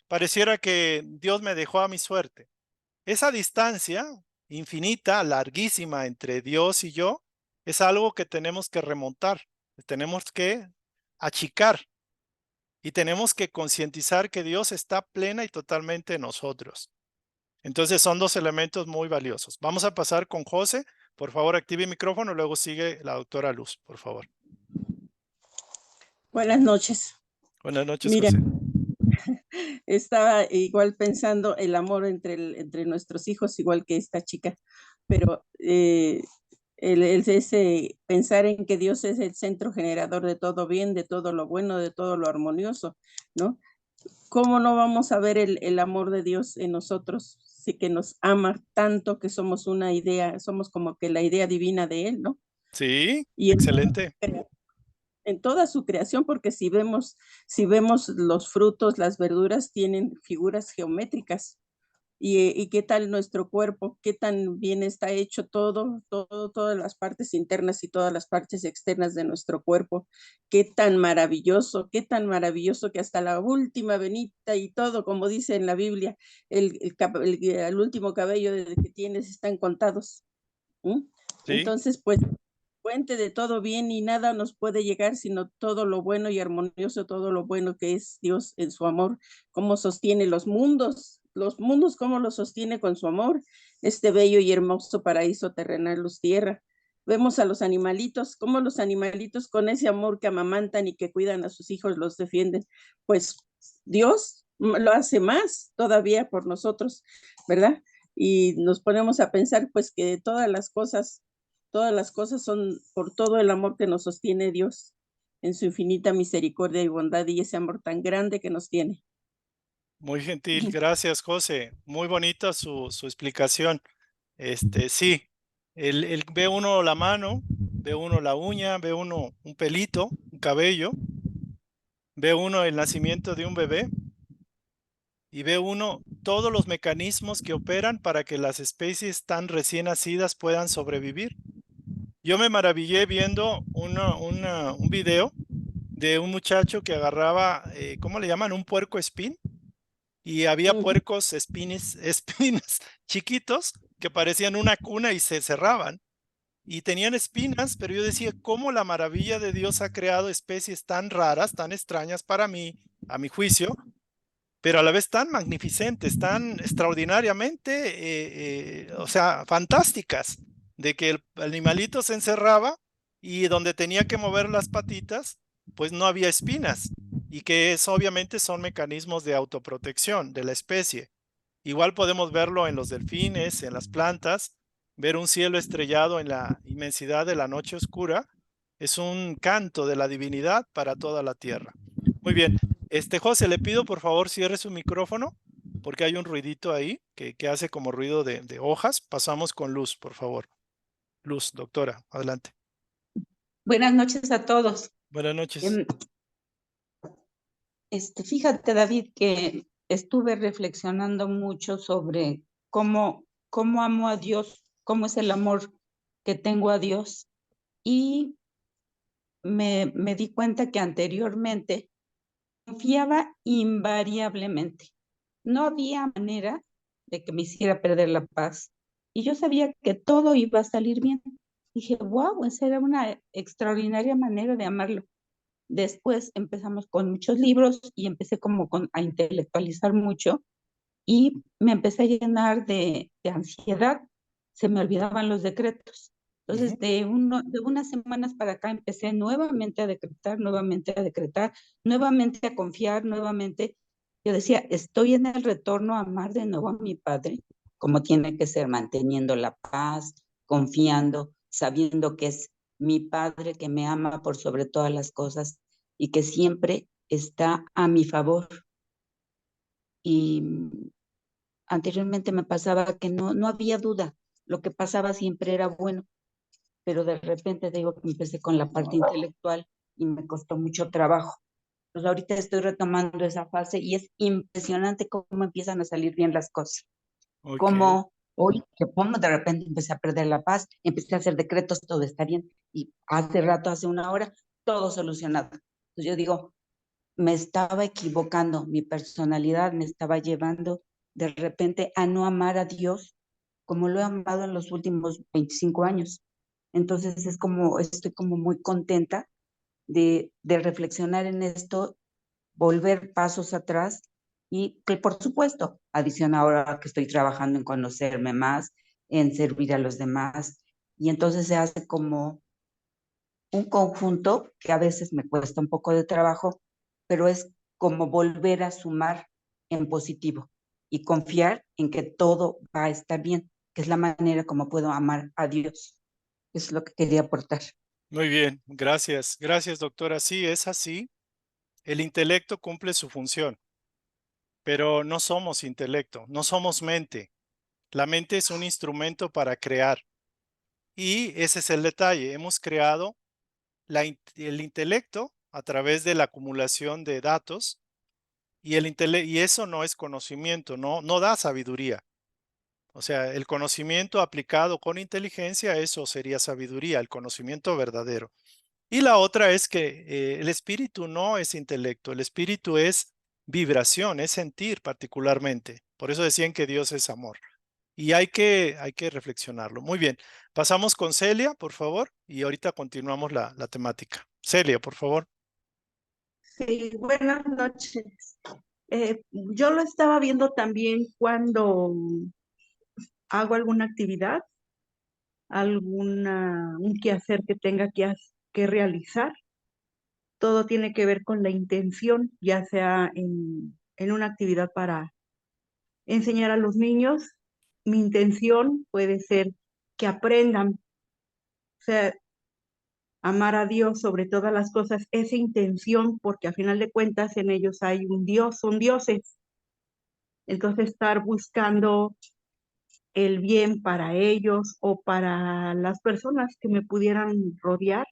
Pareciera que Dios me dejó a mi suerte. Esa distancia infinita, larguísima entre Dios y yo, es algo que tenemos que remontar, tenemos que achicar y tenemos que concientizar que Dios está plena y totalmente en nosotros. Entonces son dos elementos muy valiosos. Vamos a pasar con José. Por favor, active el micrófono, luego sigue la doctora Luz, por favor. Buenas noches. Buenas noches, Mira, José. estaba igual pensando el amor entre nuestros hijos, igual que esta chica, pero ese pensar en que Dios es el centro generador de todo bien, de todo lo bueno, de todo lo armonioso, ¿no? ¿Cómo no vamos a ver el amor de Dios en nosotros? Sí, que nos ama tanto, que somos una idea, somos como que la idea divina de Él, ¿no? Sí, Y excelente. en toda su creación, porque si vemos los frutos, las verduras tienen figuras geométricas. Y qué tal nuestro cuerpo, qué tan bien está hecho todas las partes internas y todas las partes externas de nuestro cuerpo, qué tan maravilloso que hasta la última venita y todo, como dice en la Biblia, el último cabello que tienes están contados. ¿Mm? Sí, Entonces, pues, fuente de todo bien y nada nos puede llegar sino todo lo bueno y armonioso, todo lo bueno que es Dios en su amor, cómo sostiene los mundos, cómo los sostiene con su amor, este bello y hermoso paraíso terrenal, luz tierra. Vemos a los animalitos, cómo los animalitos con ese amor que amamantan y que cuidan a sus hijos los defienden. Pues Dios lo hace más todavía por nosotros, ¿verdad? Y nos ponemos a pensar pues que todas las cosas son por todo el amor que nos sostiene Dios en su infinita misericordia y bondad y ese amor tan grande que nos tiene. muy gentil. Gracias, José. Muy bonita su explicación. Sí, ve uno la mano, ve uno la uña, ve uno un pelito, un cabello, ve uno el nacimiento de un bebé y ve uno todos los mecanismos que operan para que las especies tan recién nacidas puedan sobrevivir. Yo me maravillé viendo un video de un muchacho que agarraba, ¿cómo le llaman? Un puerco espín. Y había puercos espinas chiquitos que parecían una cuna y se cerraban. Y tenían espinas, pero yo decía, ¿cómo la maravilla de Dios ha creado especies tan raras, tan extrañas para mí, a mi juicio, pero a la vez tan magnificentes, tan extraordinariamente, o sea, fantásticas, de que el animalito se encerraba y donde tenía que mover las patitas, pues no había espinas, y que eso obviamente son mecanismos de autoprotección de la especie. Igual podemos verlo en los delfines, en las plantas, ver un cielo estrellado en la inmensidad de la noche oscura, es un canto de la divinidad para toda la tierra. Muy bien, José, le pido por favor cierre su micrófono, porque hay un ruidito ahí que hace como ruido de hojas. Pasamos con Luz, por favor. Luz, doctora, adelante. Buenas noches a todos. Buenas noches. Fíjate, David, que estuve reflexionando mucho sobre cómo amo a Dios, cómo es el amor que tengo a Dios. Y me di cuenta que anteriormente confiaba invariablemente. No había manera de que me hiciera perder la paz. Y yo sabía que todo iba a salir bien. Dije, wow, esa era una extraordinaria manera de amarlo. Después empezamos con muchos libros y empecé a intelectualizar mucho y me empecé a llenar de ansiedad. Se me olvidaban los decretos. Entonces, de unas semanas para acá empecé nuevamente a decretar, nuevamente a confiar, nuevamente. Yo decía, estoy en el retorno a amar de nuevo a mi Padre, como tiene que ser, manteniendo la paz, confiando, sabiendo que es mi Padre que me ama por sobre todas las cosas y que siempre está a mi favor. Y anteriormente me pasaba que no había duda, lo que pasaba siempre era bueno, pero de repente digo que empecé con la parte intelectual y me costó mucho trabajo. Pues ahorita estoy retomando esa fase y es impresionante cómo empiezan a salir bien las cosas. Okay. Como hoy, que pongo, de repente empecé a perder la paz, empecé a hacer decretos, todo está bien, y hace rato, hace una hora, todo solucionado. Entonces yo digo, me estaba equivocando, mi personalidad me estaba llevando de repente a no amar a Dios como lo he amado en los últimos 25 años. Entonces estoy como muy contenta de reflexionar en esto, volver pasos atrás y que por supuesto, adición ahora que estoy trabajando en conocerme más, en servir a los demás, y entonces se hace como un conjunto que a veces me cuesta un poco de trabajo, pero es como volver a sumar en positivo y confiar en que todo va a estar bien, que es la manera como puedo amar a Dios. Es lo que quería aportar. Muy bien, gracias. Gracias, doctora. Sí, es así. El intelecto cumple su función, pero no somos intelecto, no somos mente. La mente es un instrumento para crear. Y ese es el detalle. Hemos creado el intelecto a través de la acumulación de datos y, y eso no es conocimiento, no da sabiduría. O sea, el conocimiento aplicado con inteligencia, eso sería sabiduría, el conocimiento verdadero. Y la otra es que el espíritu no es intelecto, el espíritu es vibración, es sentir particularmente. Por eso decían que Dios es amor. Y hay que reflexionarlo. Muy bien, pasamos con Celia, por favor, y ahorita continuamos la temática. Celia, por favor. Sí, buenas noches. Yo lo estaba viendo también cuando hago alguna actividad, un quehacer que tenga que realizar. Todo tiene que ver con la intención, ya sea en una actividad para enseñar a los niños. Mi intención puede ser que aprendan, o sea, amar a Dios sobre todas las cosas, esa intención, porque a final de cuentas en ellos hay un Dios, son dioses. Entonces estar buscando el bien para ellos o para las personas que me pudieran rodear,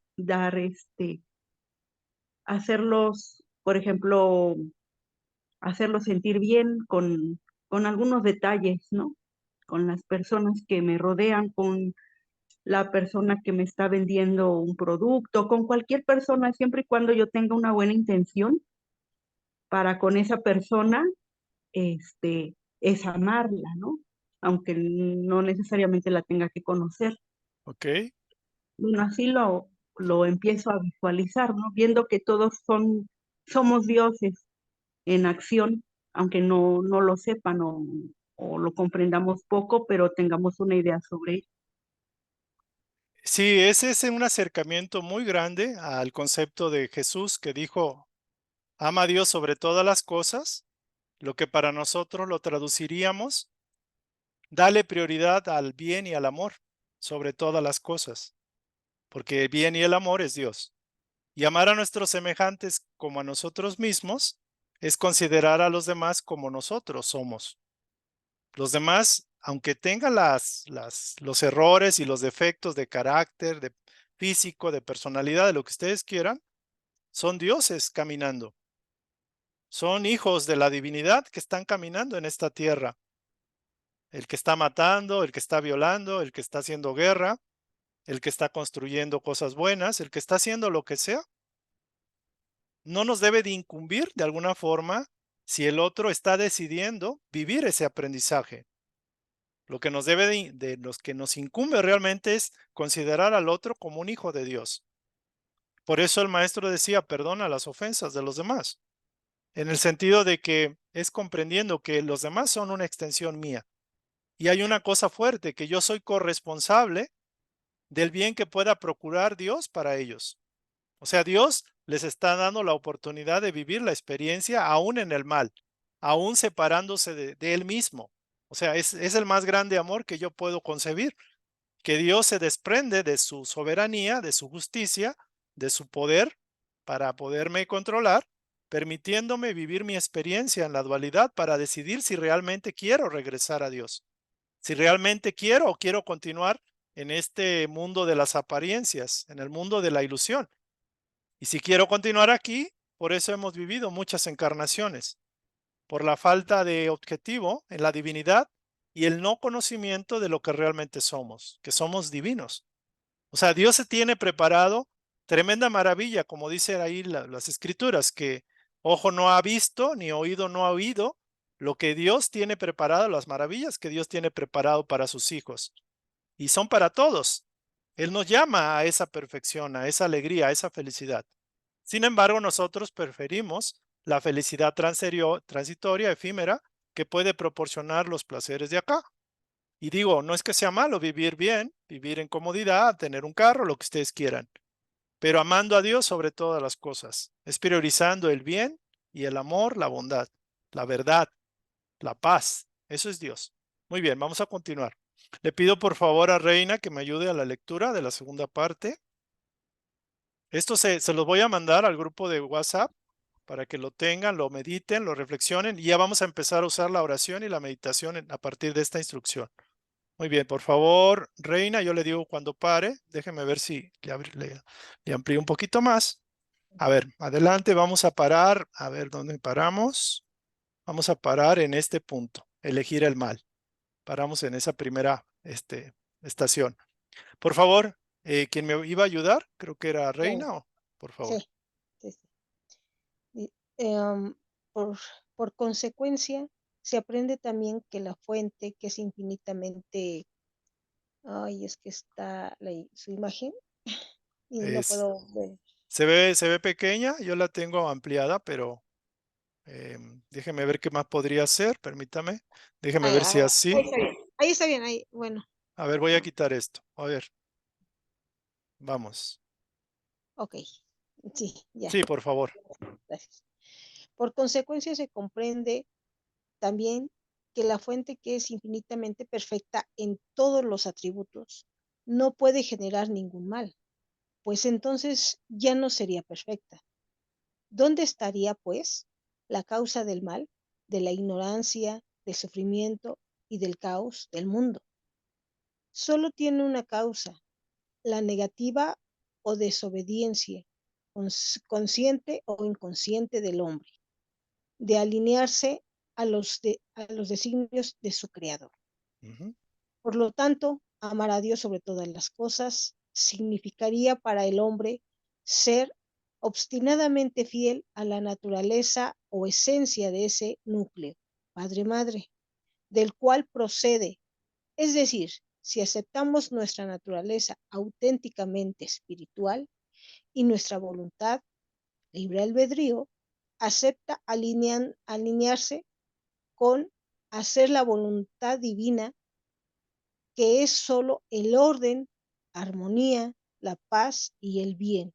hacerlos, por ejemplo, hacerlos sentir bien con algunos detalles, ¿no? Con las personas que me rodean, con la persona que me está vendiendo un producto, con cualquier persona, siempre y cuando yo tenga una buena intención para con esa persona, es amarla, ¿no? Aunque no necesariamente la tenga que conocer. Ok. Bueno, así lo empiezo a visualizar, ¿no? Viendo que somos dioses en acción, aunque no lo sepan o lo comprendamos poco, pero tengamos una idea sobre ello. Sí, ese es un acercamiento muy grande al concepto de Jesús que dijo, ama a Dios sobre todas las cosas, lo que para nosotros lo traduciríamos, dale prioridad al bien y al amor sobre todas las cosas, porque el bien y el amor es Dios. Y amar a nuestros semejantes como a nosotros mismos es considerar a los demás como nosotros somos. Los demás, aunque tengan los errores y los defectos de carácter, de físico, de personalidad, de lo que ustedes quieran, son dioses caminando. Son hijos de la divinidad que están caminando en esta tierra. El que está matando, el que está violando, el que está haciendo guerra, el que está construyendo cosas buenas, el que está haciendo lo que sea, no nos debe de incumbir de alguna forma si el otro está decidiendo vivir ese aprendizaje. Lo que nos debe de los que nos incumbe realmente es considerar al otro como un hijo de Dios. Por eso el maestro decía, perdona las ofensas de los demás, en el sentido de que es comprendiendo que los demás son una extensión mía. Y hay una cosa fuerte, que yo soy corresponsable del bien que pueda procurar Dios para ellos. O sea, Dios les está dando la oportunidad de vivir la experiencia aún en el mal, aún separándose de Él mismo. O sea, es el más grande amor que yo puedo concebir, que Dios se desprende de su soberanía, de su justicia, de su poder para poderme controlar, permitiéndome vivir mi experiencia en la dualidad para decidir si realmente quiero regresar a Dios, si realmente quiero o quiero continuar en este mundo de las apariencias, en el mundo de la ilusión. Y si quiero continuar aquí, por eso hemos vivido muchas encarnaciones, por la falta de objetivo en la divinidad y el no conocimiento de lo que realmente somos, que somos divinos. O sea, Dios se tiene preparado tremenda maravilla, como dice ahí las escrituras, que ojo no ha visto, ni oído no ha oído, lo que Dios tiene preparado, las maravillas que Dios tiene preparado para sus hijos. Y son para todos. Él nos llama a esa perfección, a esa alegría, a esa felicidad. Sin embargo, nosotros preferimos la felicidad transitoria, efímera, que puede proporcionar los placeres de acá. Y digo, no es que sea malo vivir bien, vivir en comodidad, tener un carro, lo que ustedes quieran, pero amando a Dios sobre todas las cosas, es priorizando el bien y el amor, la bondad, la verdad, la paz. Eso es Dios. Muy bien, vamos a continuar. Le pido por favor a Reina que me ayude a la lectura de la segunda parte. Esto se los voy a mandar al grupo de WhatsApp para que lo tengan, lo mediten, lo reflexionen y ya vamos a empezar a usar la oración y la meditación a partir de esta instrucción. Muy bien, por favor, Reina, yo le digo cuando pare. Déjeme ver si le amplío un poquito más. A ver, adelante, vamos a parar. A ver dónde paramos. Vamos a parar en este punto, elegir el mal. Paramos en esa primera estación. Por favor, ¿quién me iba a ayudar? Creo que era Reina, por favor. Sí, sí, sí. Y, em, por, por consecuencia, se aprende también que la fuente, que es infinitamente, ay, es que está su imagen y no Es, puedo ver. se ve pequeña, yo la tengo ampliada, pero déjeme ver qué más podría hacer, permítame. Déjeme ver si Ahí así. está bien, ahí está bien, ahí, bueno, A ver, voy a quitar esto. A ver, vamos. ok, sí, ya, Sí, por favor. gracias. Por consecuencia, se comprende también que la fuente, que es infinitamente perfecta en todos los atributos, no puede generar ningún mal, pues entonces ya no sería perfecta. ¿Dónde estaría, pues, la causa del mal, de la ignorancia, del sufrimiento y del caos del mundo? Solo tiene una causa, la negativa o desobediencia, consciente o inconsciente del hombre, de alinearse a los designios de su creador. Ujú. Por lo tanto, amar a Dios sobre todas las cosas significaría para el hombre ser obstinadamente fiel a la naturaleza o esencia de ese núcleo, padre-madre, del cual procede. Es decir, si aceptamos nuestra naturaleza auténticamente espiritual y nuestra voluntad, libre albedrío, acepta alinearse con hacer la voluntad divina, que es solo el orden armonía, la paz y el bien.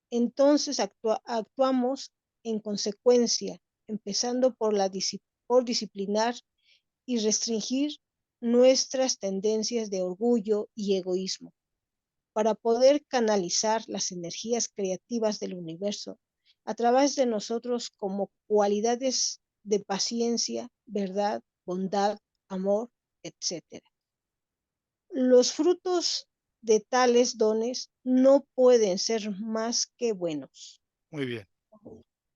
Entonces actuamos en consecuencia, empezando por disciplinar y restringir nuestras tendencias de orgullo y egoísmo, para poder canalizar las energías creativas del universo a través de nosotros como cualidades de paciencia, verdad, bondad, amor, etc. Los frutos de tales dones no pueden ser más que buenos. Muy bien.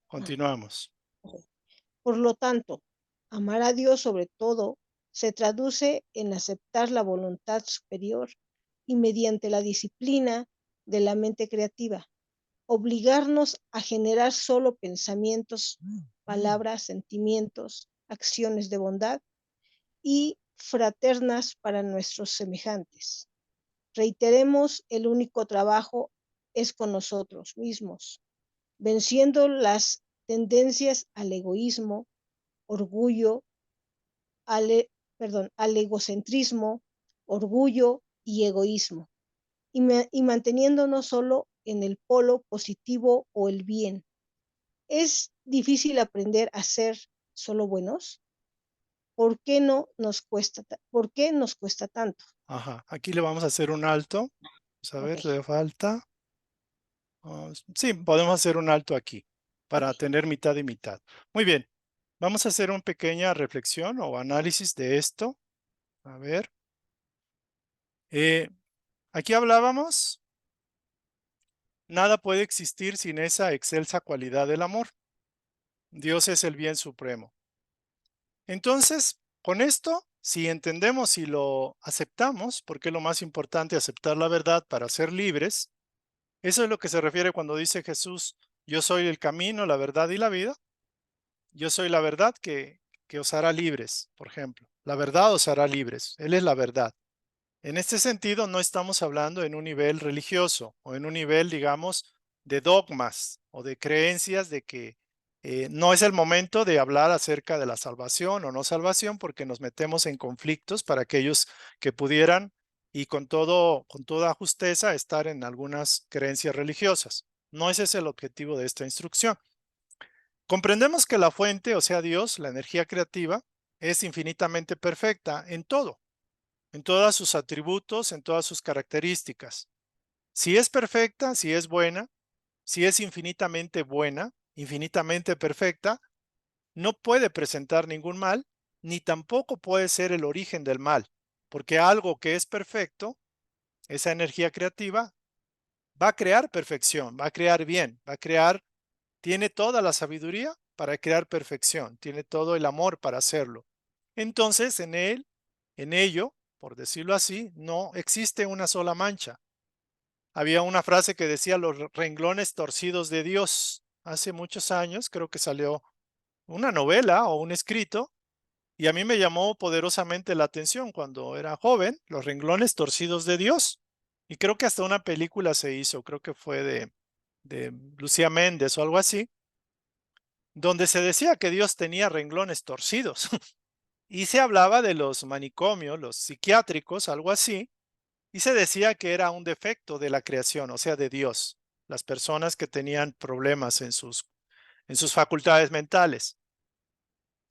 Continuamos. Por lo tanto, amar a Dios sobre todo se traduce en aceptar la voluntad superior y mediante la disciplina de la mente creativa, obligarnos a generar solo pensamientos, palabras, sentimientos, acciones de bondad y fraternas para nuestros semejantes. Reiteremos, el único trabajo es con nosotros mismos, venciendo las tendencias al egoísmo, orgullo, al egocentrismo, orgullo y egoísmo, y manteniéndonos solo en el polo positivo o el bien. ¿Es difícil aprender a ser solo buenos? ¿Por qué nos cuesta tanto? Ajá, aquí le vamos a hacer un alto. Vamos a ver, Ok. le falta. Sí, podemos hacer un alto aquí para tener mitad y mitad. Muy bien, vamos a hacer una pequeña reflexión o análisis de esto. A ver. Aquí hablábamos, nada puede existir sin esa excelsa cualidad del amor. Dios es el bien supremo. Entonces, con esto, si entendemos y lo aceptamos, porque es lo más importante aceptar la verdad para ser libres, eso es lo que se refiere cuando dice Jesús, yo soy el camino, la verdad y la vida. Yo soy la verdad que os hará libres, por ejemplo. La verdad os hará libres. Él es la verdad. En este sentido, no estamos hablando en un nivel religioso o en un nivel, digamos, de dogmas o de creencias de que no es el momento de hablar acerca de la salvación o no salvación porque nos metemos en conflictos para aquellos que pudieran y con toda justeza estar en algunas creencias religiosas. No ese es el objetivo de esta instrucción. Comprendemos que la fuente, o sea Dios, la energía creativa, es infinitamente perfecta en todo, en todos sus atributos, en todas sus características. Si es perfecta, si es buena, si es infinitamente buena, infinitamente perfecta, no puede presentar ningún mal, ni tampoco puede ser el origen del mal, porque algo que es perfecto, esa energía creativa, va a crear perfección, va a crear bien, tiene toda la sabiduría para crear perfección, tiene todo el amor para hacerlo. Entonces, en ello, por decirlo así, no existe una sola mancha. Había una frase que decía los renglones torcidos de Dios. Hace muchos años creo que salió una novela o un escrito y a mí me llamó poderosamente la atención cuando era joven, los renglones torcidos de Dios. Y creo que hasta una película se hizo, creo que fue de Lucía Méndez o algo así, donde se decía que Dios tenía renglones torcidos. Y se hablaba de los manicomios, los psiquiátricos, algo así, y se decía que era un defecto de la creación, o sea, de Dios, las personas que tenían problemas en sus facultades mentales.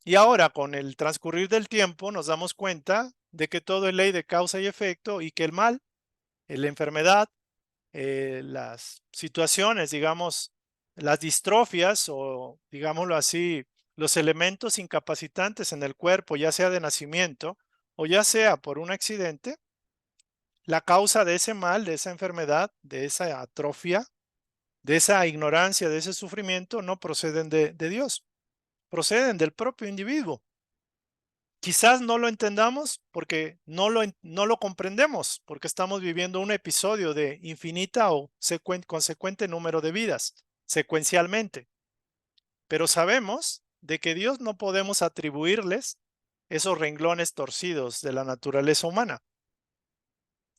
Y ahora, con el transcurrir del tiempo, nos damos cuenta de que todo es ley de causa y efecto y que el mal, la enfermedad, las situaciones, digamos, las distrofias o, digámoslo así, los elementos incapacitantes en el cuerpo, ya sea de nacimiento o ya sea por un accidente, la causa de ese mal, de esa enfermedad, de esa atrofia, de esa ignorancia, de ese sufrimiento, no proceden de Dios, proceden del propio individuo. Quizás no lo entendamos porque no lo comprendemos, porque estamos viviendo un episodio de infinita o consecuente número de vidas, secuencialmente. Pero sabemos de que Dios no podemos atribuirles esos renglones torcidos de la naturaleza humana.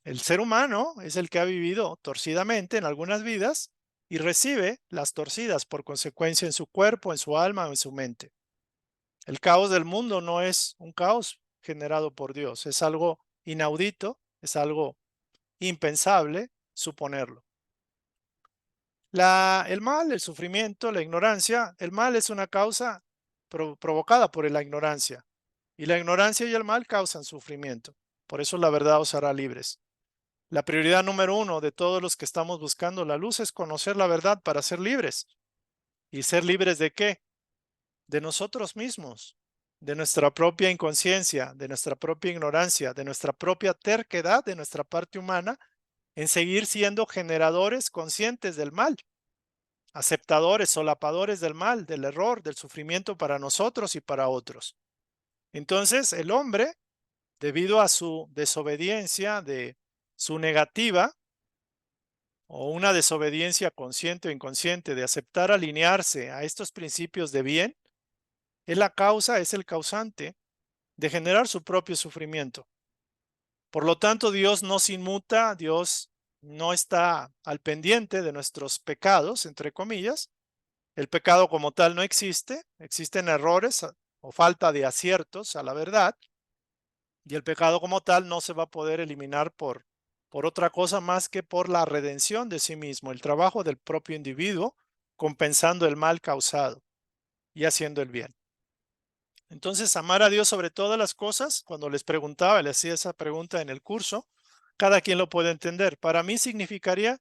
El ser humano es el que ha vivido torcidamente en algunas vidas y recibe las torcidas por consecuencia en su cuerpo, en su alma o en su mente. El caos del mundo no es un caos generado por Dios, es algo inaudito, es algo impensable suponerlo. El mal, el sufrimiento, la ignorancia, el mal es una causa provocada por la ignorancia. Y la ignorancia y el mal causan sufrimiento. Por eso la verdad os hará libres. La prioridad número uno de todos los que estamos buscando la luz es conocer la verdad para ser libres. ¿Y ser libres de qué? De nosotros mismos, de nuestra propia inconsciencia, de nuestra propia ignorancia, de nuestra propia terquedad, de nuestra parte humana, en seguir siendo generadores conscientes del mal, aceptadores, solapadores del mal, del error, del sufrimiento para nosotros y para otros. Entonces, el hombre, debido a su desobediencia, de su negativa, o una desobediencia consciente o inconsciente de aceptar alinearse a estos principios de bien, es la causa, es el causante de generar su propio sufrimiento. Por lo tanto, Dios no se inmuta, Dios no está al pendiente de nuestros pecados, entre comillas. El pecado como tal no existe, existen errores o falta de aciertos a la verdad, y el pecado como tal no se va a poder eliminar por otra cosa más que por la redención de sí mismo, el trabajo del propio individuo, compensando el mal causado y haciendo el bien. Entonces, amar a Dios sobre todas las cosas, cuando les preguntaba, les hacía esa pregunta en el curso, cada quien lo puede entender. Para mí significaría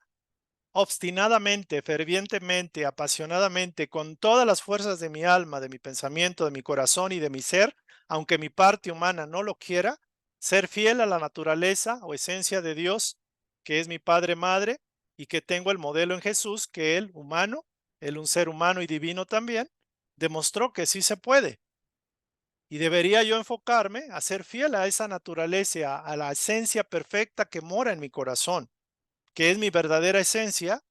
obstinadamente, fervientemente, apasionadamente, con todas las fuerzas de mi alma, de mi pensamiento, de mi corazón y de mi ser, aunque mi parte humana no lo quiera, ser fiel a la naturaleza o esencia de Dios, que es mi Padre, Madre, y que tengo el modelo en Jesús, que Él, humano, Él un ser humano y divino también, demostró que sí se puede. Y debería yo enfocarme a ser fiel a esa naturaleza, a la esencia perfecta que mora en mi corazón, que es mi verdadera esencia,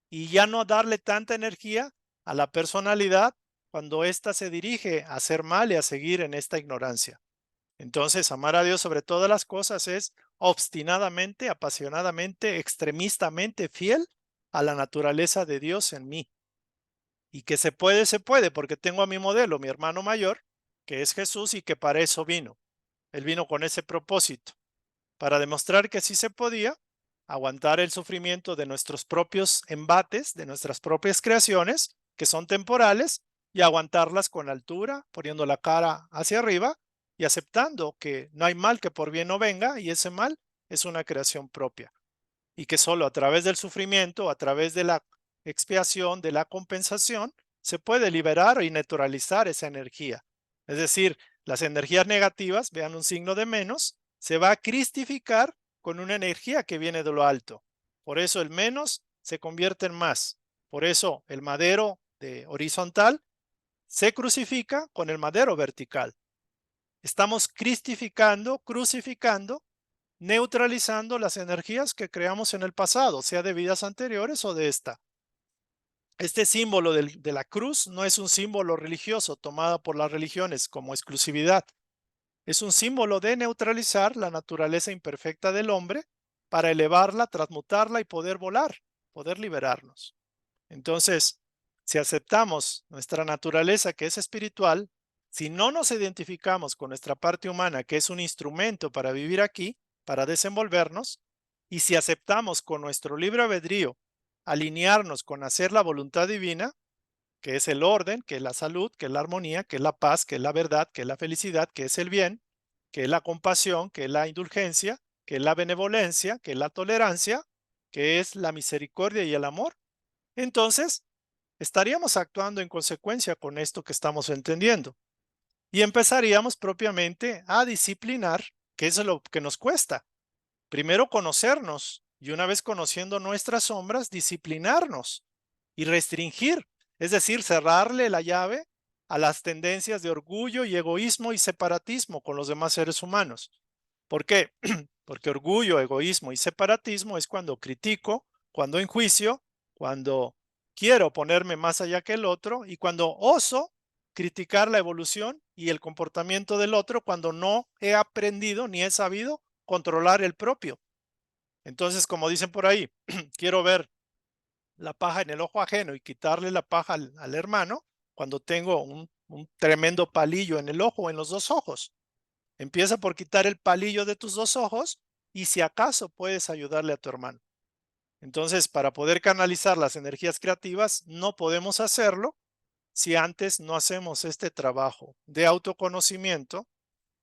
y ya no darle tanta energía a la personalidad cuando ésta se dirige a hacer mal y a seguir en esta ignorancia. Entonces, amar a Dios sobre todas las cosas es obstinadamente, apasionadamente, extremistamente fiel a la naturaleza de Dios en mí. Y que se puede, porque tengo a mi modelo, mi hermano mayor, que es Jesús y que para eso vino. Él vino con ese propósito, para demostrar que sí se podía aguantar el sufrimiento de nuestros propios embates, de nuestras propias creaciones, que son temporales, y aguantarlas con altura, poniendo la cara hacia arriba y aceptando que no hay mal que por bien no venga, y ese mal es una creación propia. Y que solo a través del sufrimiento, a través de la expiación, de la compensación, se puede liberar y neutralizar esa energía. Es decir, las energías negativas, vean un signo de menos, se va a cristificar con una energía que viene de lo alto. Por eso el menos se convierte en más. Por eso el madero de horizontal se crucifica con el madero vertical. Estamos cristificando, crucificando, neutralizando las energías que creamos en el pasado, sea de vidas anteriores o de esta. Este símbolo de la cruz no es un símbolo religioso tomado por las religiones como exclusividad. Es un símbolo de neutralizar la naturaleza imperfecta del hombre para elevarla, transmutarla y poder volar, poder liberarnos. Entonces, si aceptamos nuestra naturaleza que es espiritual, si no nos identificamos con nuestra parte humana que es un instrumento para vivir aquí, para desenvolvernos, y si aceptamos con nuestro libre albedrío alinearnos con hacer la voluntad divina, que es el orden, que es la salud, que es la armonía, que es la paz, que es la verdad, que es la felicidad, que es el bien, que es la compasión, que es la indulgencia, que es la benevolencia, que es la tolerancia, que es la misericordia y el amor, entonces estaríamos actuando en consecuencia con esto que estamos entendiendo. Y empezaríamos propiamente a disciplinar, que es lo que nos cuesta. Primero conocernos y una vez conociendo nuestras sombras, disciplinarnos y restringir, es decir, cerrarle la llave a las tendencias de orgullo y egoísmo y separatismo con los demás seres humanos. ¿Por qué? Porque orgullo, egoísmo y separatismo es cuando critico, cuando enjuicio, cuando quiero ponerme más allá que el otro y cuando oso criticar la evolución y el comportamiento del otro cuando no he aprendido ni he sabido controlar el propio. Entonces, como dicen por ahí, quiero ver la paja en el ojo ajeno y quitarle la paja al hermano cuando tengo un tremendo palillo en el ojo o en los dos ojos. Empieza por quitar el palillo de tus dos ojos y si acaso puedes ayudarle a tu hermano. Entonces, para poder canalizar las energías creativas, no podemos hacerlo si antes no hacemos este trabajo de autoconocimiento,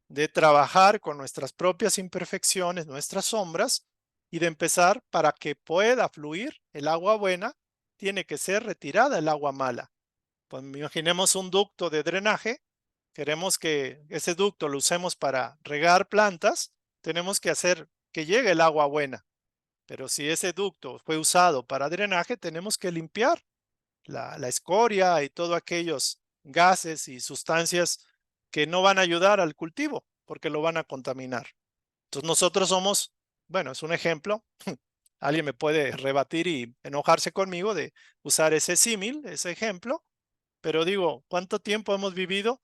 de trabajar con nuestras propias imperfecciones, nuestras sombras, y de empezar para que pueda fluir el agua buena, tiene que ser retirada el agua mala. Pues imaginemos un ducto de drenaje, queremos que ese ducto lo usemos para regar plantas, tenemos que hacer que llegue el agua buena. Pero si ese ducto fue usado para drenaje, tenemos que limpiar la escoria y todos aquellos gases y sustancias que no van a ayudar al cultivo porque lo van a contaminar. Entonces nosotros somos, bueno, es un ejemplo, alguien me puede rebatir y enojarse conmigo de usar ese símil, ese ejemplo, pero digo, ¿cuánto tiempo hemos vivido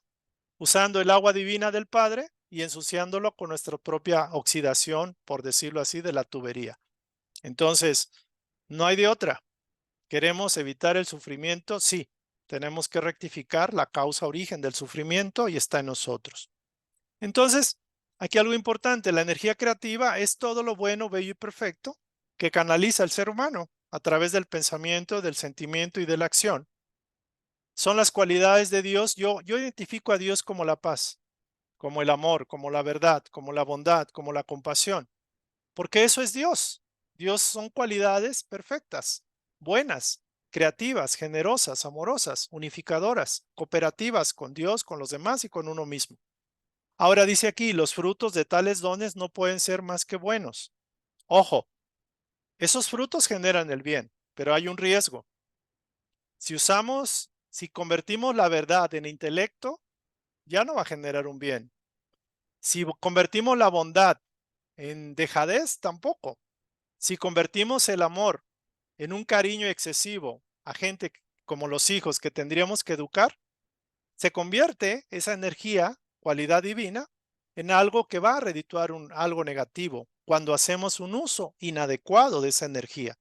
usando el agua divina del Padre y ensuciándolo con nuestra propia oxidación, por decirlo así, de la tubería? Entonces, no hay de otra. ¿Queremos evitar el sufrimiento? Sí, tenemos que rectificar la causa origen del sufrimiento y está en nosotros. Entonces, aquí algo importante, la energía creativa es todo lo bueno, bello y perfecto que canaliza el ser humano a través del pensamiento, del sentimiento y de la acción. Son las cualidades de Dios. Yo identifico a Dios como la paz, como el amor, como la verdad, como la bondad, como la compasión, porque eso es Dios. Dios son cualidades perfectas, buenas, creativas, generosas, amorosas, unificadoras, cooperativas con Dios, con los demás y con uno mismo. Ahora dice aquí, los frutos de tales dones no pueden ser más que buenos. Ojo, esos frutos generan el bien, pero hay un riesgo. Si convertimos la verdad en intelecto, ya no va a generar un bien. Si convertimos la bondad en dejadez, tampoco. Si convertimos el amor en un cariño excesivo a gente como los hijos que tendríamos que educar, se convierte esa energía, cualidad divina, en algo que va a redituar algo negativo cuando hacemos un uso inadecuado de esa energía.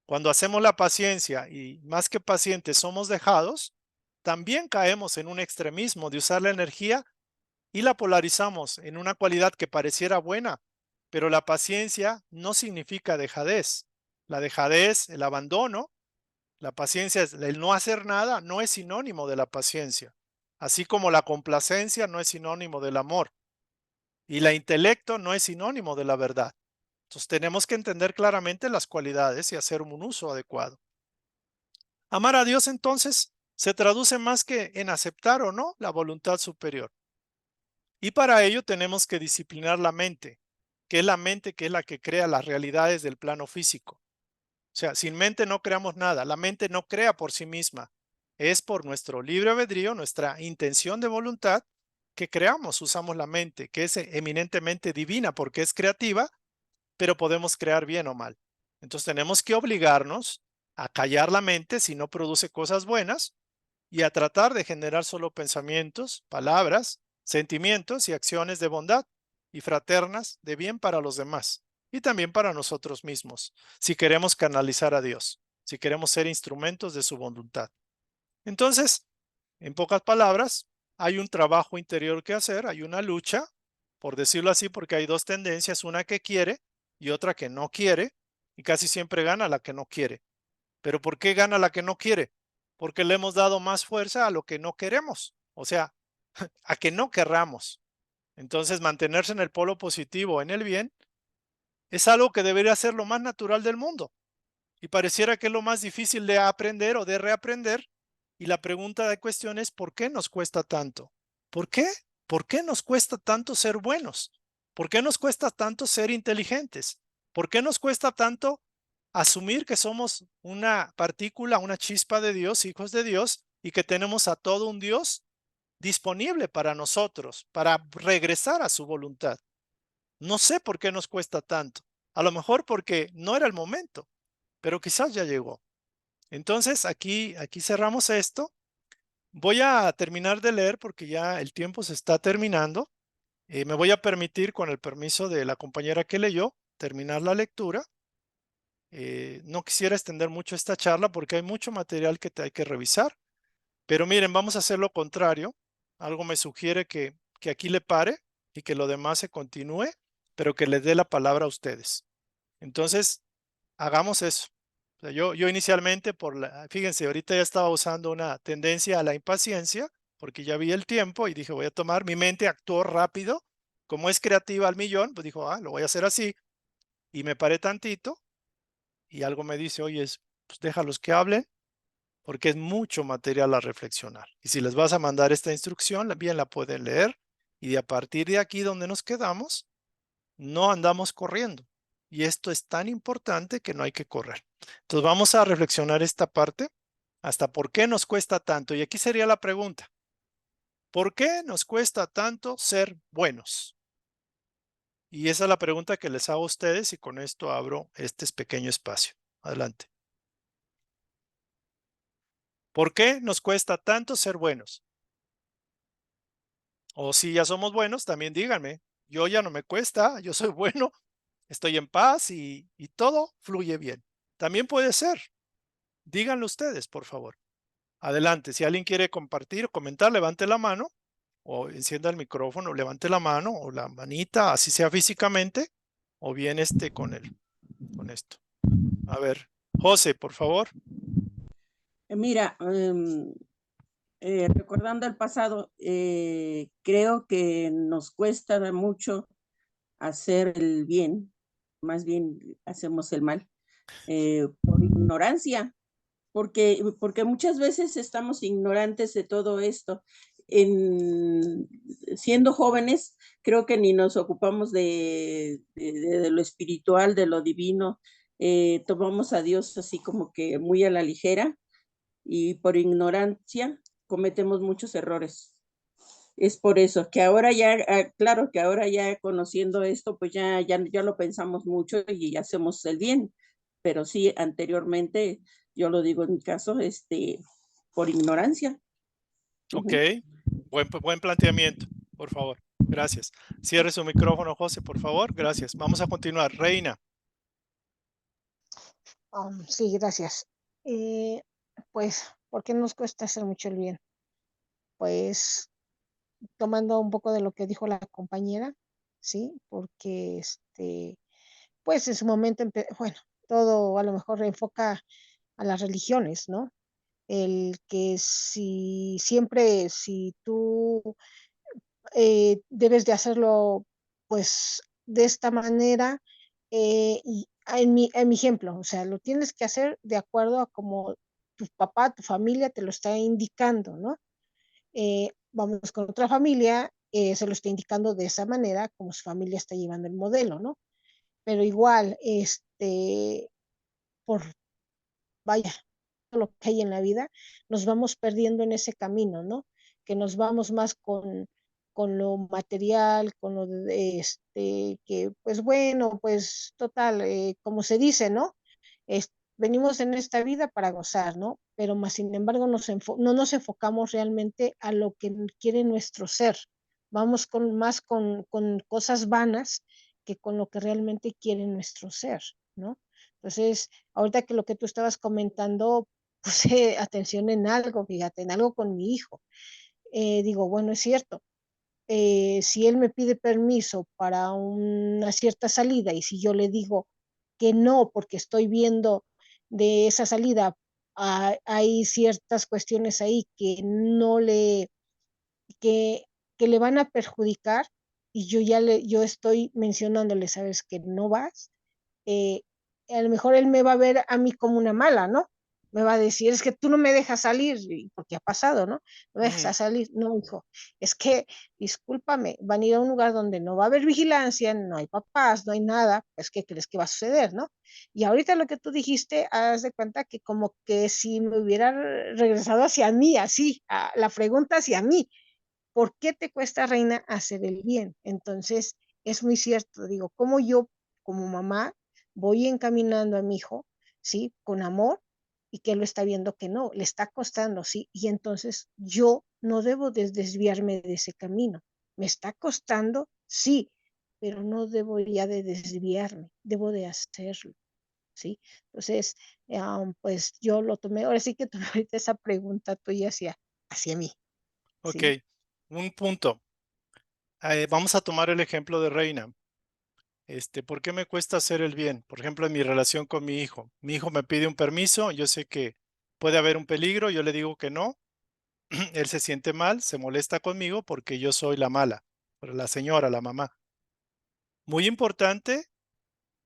Cuando hacemos la paciencia y más que pacientes somos dejados, también caemos en un extremismo de usar la energía y la polarizamos en una cualidad que pareciera buena, pero la paciencia no significa dejadez. La dejadez, el abandono, la paciencia, el no hacer nada, no es sinónimo de la paciencia. Así como la complacencia no es sinónimo del amor. Y la intelecto no es sinónimo de la verdad. Entonces tenemos que entender claramente las cualidades y hacer un uso adecuado. Amar a Dios entonces se traduce más que en aceptar o no la voluntad superior. Y para ello tenemos que disciplinar la mente, que es la mente que es la que crea las realidades del plano físico. O sea, sin mente no creamos nada. La mente no crea por sí misma. Es por nuestro libre albedrío, nuestra intención de voluntad, que creamos, usamos la mente, que es eminentemente divina porque es creativa, pero podemos crear bien o mal. Entonces tenemos que obligarnos a callar la mente si no produce cosas buenas y a tratar de generar solo pensamientos, palabras, sentimientos y acciones de bondad y fraternas de bien para los demás y también para nosotros mismos, si queremos canalizar a Dios, si queremos ser instrumentos de su voluntad. Entonces, en pocas palabras, hay un trabajo interior que hacer, hay una lucha, por decirlo así, porque hay dos tendencias, una que quiere y otra que no quiere, y casi siempre gana la que no quiere. ¿Pero por qué gana la que no quiere? Porque le hemos dado más fuerza a lo que no queremos, o sea, a que no querramos. Entonces, mantenerse en el polo positivo, en el bien, es algo que debería ser lo más natural del mundo. Y pareciera que es lo más difícil de aprender o de reaprender. Y la pregunta de cuestión es, ¿por qué nos cuesta tanto? ¿Por qué? ¿Por qué nos cuesta tanto ser buenos? ¿Por qué nos cuesta tanto ser inteligentes? ¿Por qué nos cuesta tanto asumir que somos una partícula, una chispa de Dios, hijos de Dios, y que tenemos a todo un Dios disponible para nosotros, para regresar a su voluntad? No sé por qué nos cuesta tanto. A lo mejor porque no era el momento, pero quizás ya llegó. Entonces, aquí cerramos esto. Voy a terminar de leer porque ya el tiempo se está terminando. Me voy a permitir, con el permiso de la compañera que leyó, terminar la lectura. No quisiera extender mucho esta charla porque hay mucho material que hay que revisar. Pero miren, vamos a hacer lo contrario. Algo me sugiere que aquí le pare y que lo demás se continúe. pero que les dé la palabra a ustedes. Entonces, hagamos eso. O sea, yo inicialmente, fíjense, ahorita ya estaba usando una tendencia a la impaciencia, porque ya vi el tiempo y dije, voy a tomar, mi mente actuó rápido, como es creativa al millón, pues dijo, lo voy a hacer así, y me paré tantito, y algo me dice, oye, pues déjalos que hablen, porque es mucho material a reflexionar. Y si les vas a mandar esta instrucción, bien la pueden leer, y a partir de aquí donde nos quedamos, no andamos corriendo. Y esto es tan importante que no hay que correr. Entonces vamos a reflexionar esta parte hasta por qué nos cuesta tanto. Y aquí sería la pregunta. ¿Por qué nos cuesta tanto ser buenos? Y esa es la pregunta que les hago a ustedes y con esto abro este pequeño espacio. Adelante. ¿Por qué nos cuesta tanto ser buenos? O si ya somos buenos, también díganme. Yo ya no me cuesta, yo soy bueno, estoy en paz y todo fluye bien. También puede ser. Díganlo ustedes, por favor. Adelante. Si alguien quiere compartir o comentar, levante la mano o encienda el micrófono, levante la mano o la manita, así sea físicamente, o bien con esto. A ver, José, por favor. Mira, recordando el pasado, creo que nos cuesta mucho hacer el bien, más bien hacemos el mal, por ignorancia, porque muchas veces estamos ignorantes de todo esto. Siendo jóvenes, creo que ni nos ocupamos de lo espiritual, de lo divino, tomamos a Dios así como que muy a la ligera y por ignorancia cometemos muchos errores. Es por eso que ahora ya, claro que ahora ya conociendo esto, pues ya lo pensamos mucho y hacemos el bien, pero sí, anteriormente, yo lo digo en mi caso, por ignorancia. Ok, buen planteamiento, por favor. Gracias. Cierre su micrófono, José, por favor. Gracias. Vamos a continuar. Reina. Sí, gracias. Pues, ¿por qué nos cuesta hacer mucho el bien? Pues, tomando un poco de lo que dijo la compañera, ¿sí? Porque, pues, en su momento, bueno, todo a lo mejor enfoca a las religiones, ¿no? El que si tú debes de hacerlo, pues, de esta manera, y en mi ejemplo, o sea, lo tienes que hacer de acuerdo a como tu papá, tu familia te lo está indicando, ¿no? Vamos con otra familia, se lo está indicando de esa manera, como su familia está llevando el modelo, ¿no? Pero igual, por, vaya, lo que hay en la vida, nos vamos perdiendo en ese camino, ¿no? Que nos vamos más con lo material, con lo de que pues bueno, pues total, como se dice, ¿no? Venimos en esta vida para gozar, ¿no? Pero más sin embargo no nos enfocamos realmente a lo que quiere nuestro ser. Vamos más con cosas vanas que con lo que realmente quiere nuestro ser, ¿no? Entonces, ahorita que lo que tú estabas comentando, puse atención en algo, fíjate, en algo con mi hijo. Digo, bueno, es cierto, si él me pide permiso para una cierta salida y si yo le digo que no, porque estoy viendo de esa salida, hay ciertas cuestiones ahí que no le, que, que le van a perjudicar y yo estoy mencionándole, sabes que no vas, eh, a lo mejor él me va a ver a mí como una mala, ¿no? Me va a decir, es que tú no me dejas salir, porque ha pasado, ¿no? No me dejas salir. No, hijo, es que, discúlpame, van a ir a un lugar donde no va a haber vigilancia, no hay papás, no hay nada, pues, ¿qué crees que va a suceder, no? Y ahorita lo que tú dijiste, haz de cuenta que como que si me hubiera regresado hacia mí, así, la pregunta hacia mí, ¿por qué te cuesta, Reina, hacer el bien? Entonces, es muy cierto, digo, como yo, como mamá, voy encaminando a mi hijo, ¿sí? Con amor y que lo está viendo que no, le está costando, ¿sí? Y entonces yo no debo desviarme de ese camino. Me está costando, sí, pero no debo ya de desviarme, debo de hacerlo, ¿sí? Entonces, pues yo lo tomé, ahora sí que tomé ahorita esa pregunta tuya hacia mí, Ok, ¿sí? un punto. Vamos a tomar el ejemplo de Reina. ¿Por qué me cuesta hacer el bien? Por ejemplo, en mi relación con mi hijo. Mi hijo me pide un permiso, yo sé que puede haber un peligro, yo le digo que no. Él se siente mal, se molesta conmigo porque yo soy la mala, la señora, la mamá. Muy importante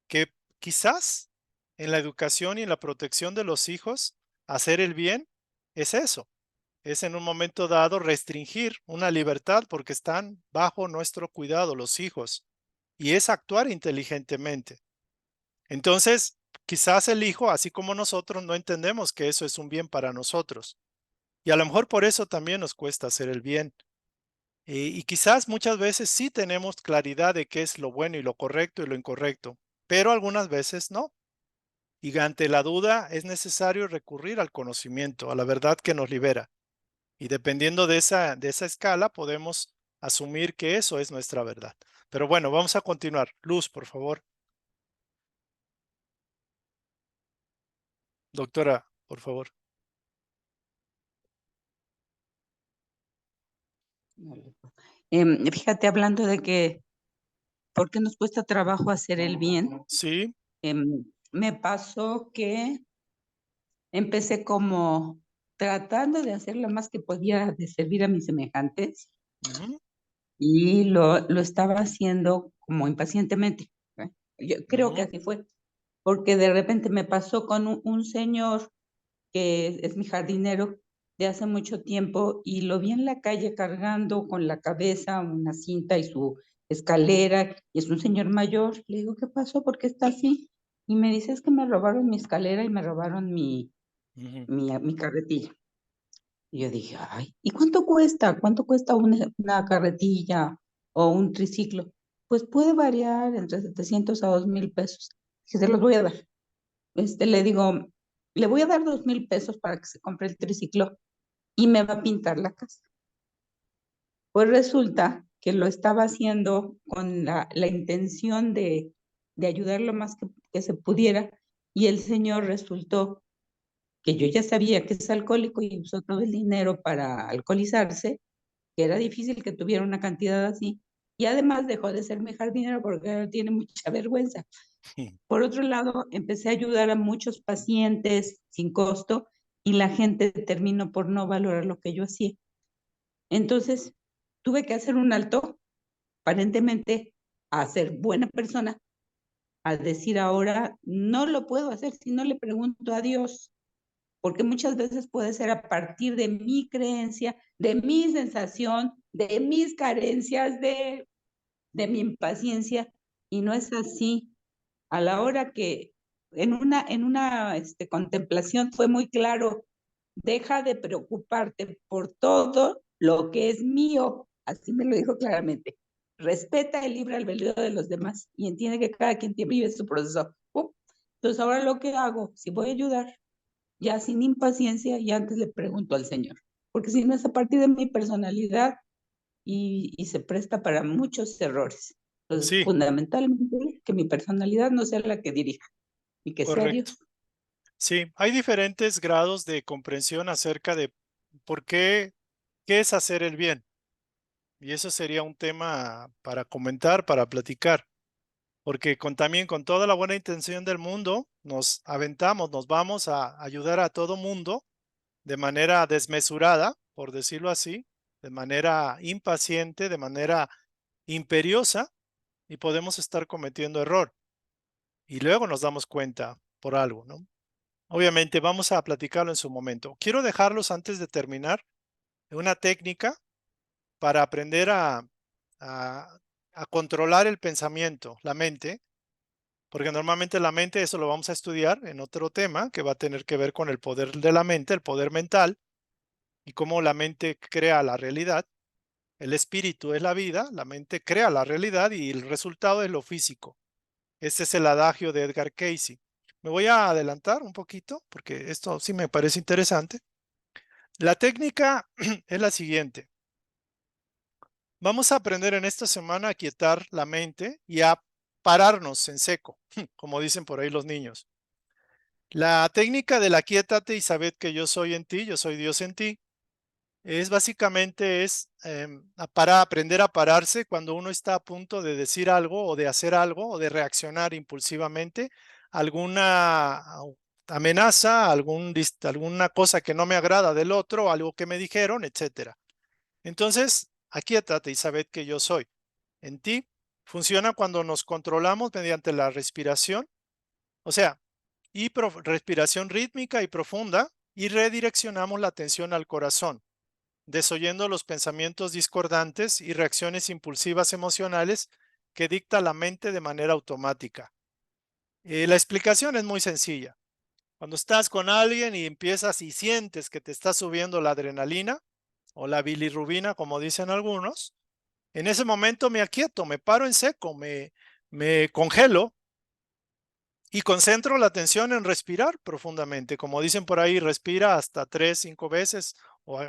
que quizás en la educación y en la protección de los hijos, hacer el bien es eso, es en un momento dado restringir una libertad porque están bajo nuestro cuidado los hijos y es actuar inteligentemente. Entonces, quizás el hijo, así como nosotros, no entendemos que eso es un bien para nosotros y a lo mejor por eso también nos cuesta hacer el bien. Y quizás muchas veces sí tenemos claridad de qué es lo bueno y lo correcto y lo incorrecto, pero algunas veces no. Y ante la duda es necesario recurrir al conocimiento, a la verdad que nos libera. Y dependiendo de esa escala podemos asumir que eso es nuestra verdad. Pero bueno, vamos a continuar. Luz, por favor. Doctora, por favor. Fíjate, hablando de que, ¿por qué nos cuesta trabajo hacer el bien? Sí. Me pasó que empecé como tratando de hacer lo más que podía de servir a mis semejantes Ujú, y lo estaba haciendo como impacientemente. Yo creo que ujú, así fue, porque de repente me pasó con un señor que es mi jardinero de hace mucho tiempo y lo vi en la calle cargando con la cabeza una cinta y su escalera, y es un señor mayor. Le digo, ¿qué pasó? ¿Por qué está así? Y me dice, es que me robaron mi escalera y me robaron ujú, mi carretilla. Y yo dije, ay, ¿y cuánto cuesta? ¿Cuánto cuesta una carretilla o un triciclo? Pues puede variar entre 700 a 2,000 pesos. Dije, se los voy a dar. Le digo, le voy a dar 2,000 pesos para que se compre el triciclo y me va a pintar la casa. Pues resulta que lo estaba haciendo con la intención de ayudar lo más que se pudiera, y el señor resultó que yo ya sabía que es alcohólico y usó todo el dinero para alcoholizarse, que era difícil que tuviera una cantidad así, y además dejó de ser mi jardinero porque ahora tiene mucha vergüenza. ujú. Por otro lado, empecé a ayudar a muchos pacientes sin costo y la gente terminó por no valorar lo que yo hacía. Entonces, tuve que hacer un alto, aparentemente, a ser buena persona, a decir ahora, no lo puedo hacer si no le pregunto a Dios, porque muchas veces puede ser a partir de mi creencia, de mi sensación, de mis carencias, de mi impaciencia, y no es así. A la hora que en una contemplación fue muy claro, deja de preocuparte por todo lo que es mío, así me lo dijo claramente. Respeta el libre albedrío de los demás y entiende que cada quien vive su proceso. Entonces ahora lo que hago, si voy a ayudar, ya sin impaciencia, y antes le pregunto al Señor, porque si no es a partir de mi personalidad y se presta para muchos errores. Entonces, Sí, fundamentalmente, que mi personalidad no sea la que dirija y que sea correcto. Dios. Sí, hay diferentes grados de comprensión acerca de por qué es hacer el bien. Y eso sería un tema para comentar, para platicar, porque también con toda la buena intención del mundo nos aventamos, nos vamos a ayudar a todo mundo de manera desmesurada, por decirlo así, de manera impaciente, de manera imperiosa, y podemos estar cometiendo error. Y luego nos damos cuenta por algo, ¿no? Obviamente vamos a platicarlo en su momento. Quiero dejarlos antes de terminar una técnica para aprender a, a controlar el pensamiento, la mente, porque normalmente la mente, eso lo vamos a estudiar en otro tema que va a tener que ver con el poder de la mente, el poder mental y cómo la mente crea la realidad. El espíritu es la vida, la mente crea la realidad y el resultado es lo físico. Ese es el adagio de Edgar Cayce. Me voy a adelantar un poquito porque esto sí me parece interesante. La técnica es la siguiente. Vamos a aprender en esta semana a quietar la mente y a pararnos en seco, como dicen por ahí los niños. La técnica de la quiétate y sabed que yo soy en ti, yo soy Dios en ti, es básicamente para aprender a pararse cuando uno está a punto de decir algo o de hacer algo o de reaccionar impulsivamente a alguna amenaza, alguna cosa que no me agrada del otro, algo que me dijeron, etcétera. Entonces, aquíétate y sabed que yo soy. En ti funciona cuando nos controlamos mediante la respiración, o sea, respiración rítmica y profunda, y redireccionamos la atención al corazón, desoyendo los pensamientos discordantes y reacciones impulsivas emocionales que dicta la mente de manera automática. La explicación es muy sencilla. Cuando estás con alguien y empiezas y sientes que te está subiendo la adrenalina o la bilirrubina, como dicen algunos, en ese momento me aquieto, me paro en seco, me congelo y concentro la atención en respirar profundamente. Como dicen por ahí, respira hasta 3, 5 veces o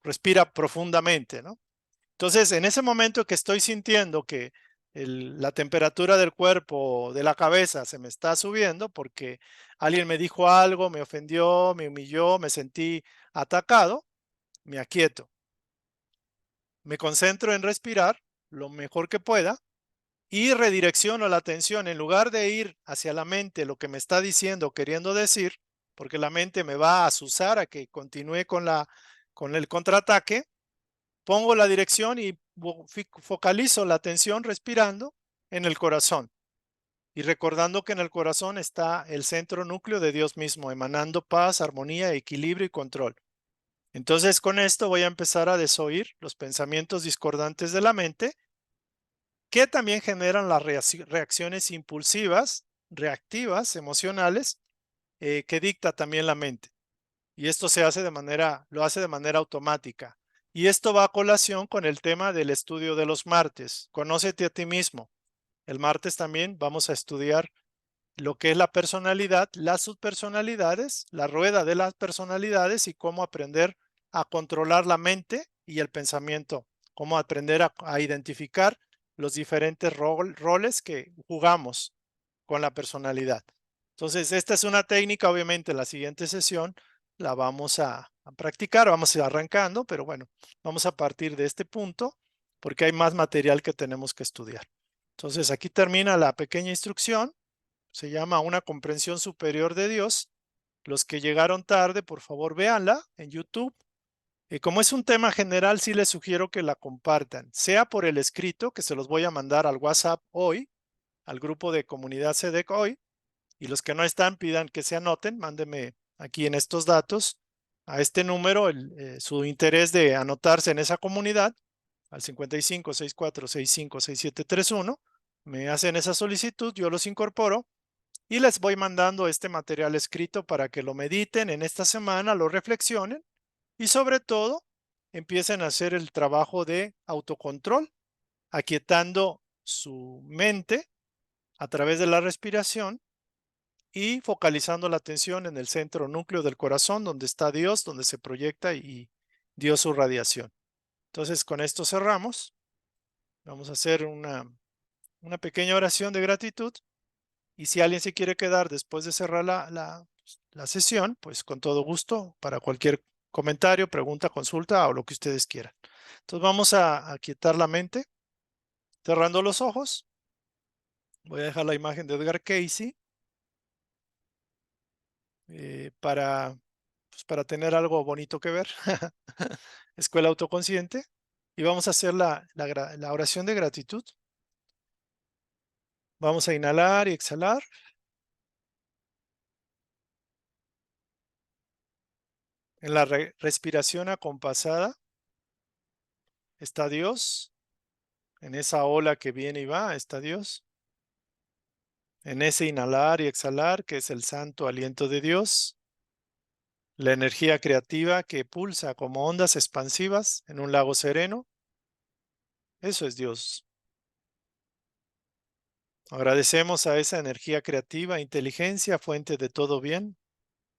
respira profundamente, ¿no? Entonces, en ese momento que estoy sintiendo que la temperatura del cuerpo, de la cabeza, se me está subiendo porque alguien me dijo algo, me ofendió, me humilló, me sentí atacado, me aquieto. Me concentro en respirar lo mejor que pueda y redirecciono la atención. En lugar de ir hacia la mente lo que me está diciendo, queriendo decir, porque la mente me va a azuzar a que continúe con el contraataque, pongo la dirección y focalizo la atención respirando en el corazón y recordando que en el corazón está el centro núcleo de Dios mismo, emanando paz, armonía, equilibrio y control. Entonces, con esto voy a empezar a desoír los pensamientos discordantes de la mente, que también generan las reacciones impulsivas, reactivas, emocionales, que dicta también la mente. Y esto lo hace de manera automática. Y esto va a colación con el tema del estudio de los martes. Conócete a ti mismo. El martes también vamos a estudiar lo que es la personalidad, las subpersonalidades, la rueda de las personalidades y cómo aprender a controlar la mente y el pensamiento, cómo aprender a identificar los diferentes roles que jugamos con la personalidad. Entonces, esta es una técnica, obviamente, en la siguiente sesión la vamos a practicar, vamos a ir arrancando, pero bueno, vamos a partir de este punto porque hay más material que tenemos que estudiar. Entonces, aquí termina la pequeña instrucción. Se llama Una comprensión superior de Dios. Los que llegaron tarde, por favor, véanla en YouTube. Y como es un tema general, sí les sugiero que la compartan, sea por el escrito, que se los voy a mandar al WhatsApp hoy, al grupo de comunidad SEDEC hoy, y los que no están, pidan que se anoten, mándenme aquí en estos datos, a este número, su interés de anotarse en esa comunidad, al 5564656731, me hacen esa solicitud, yo los incorporo, y les voy mandando este material escrito para que lo mediten en esta semana, lo reflexionen y sobre todo empiecen a hacer el trabajo de autocontrol, aquietando su mente a través de la respiración y focalizando la atención en el centro núcleo del corazón, donde está Dios, donde se proyecta y dio su radiación. Entonces, con esto cerramos. Vamos a hacer una pequeña oración de gratitud. Y si alguien se quiere quedar después de cerrar la sesión, pues con todo gusto para cualquier comentario, pregunta, consulta o lo que ustedes quieran. Entonces vamos a aquietar la mente, cerrando los ojos. Voy a dejar la imagen de Edgar Cayce para tener algo bonito que ver. Escuela Autoconsciente. Y vamos a hacer la oración de gratitud. Vamos a inhalar y exhalar. En la respiración acompasada está Dios. En esa ola que viene y va está Dios. En ese inhalar y exhalar, que es el santo aliento de Dios. La energía creativa que pulsa como ondas expansivas en un lago sereno. Eso es Dios. Agradecemos a esa energía creativa, inteligencia, fuente de todo bien,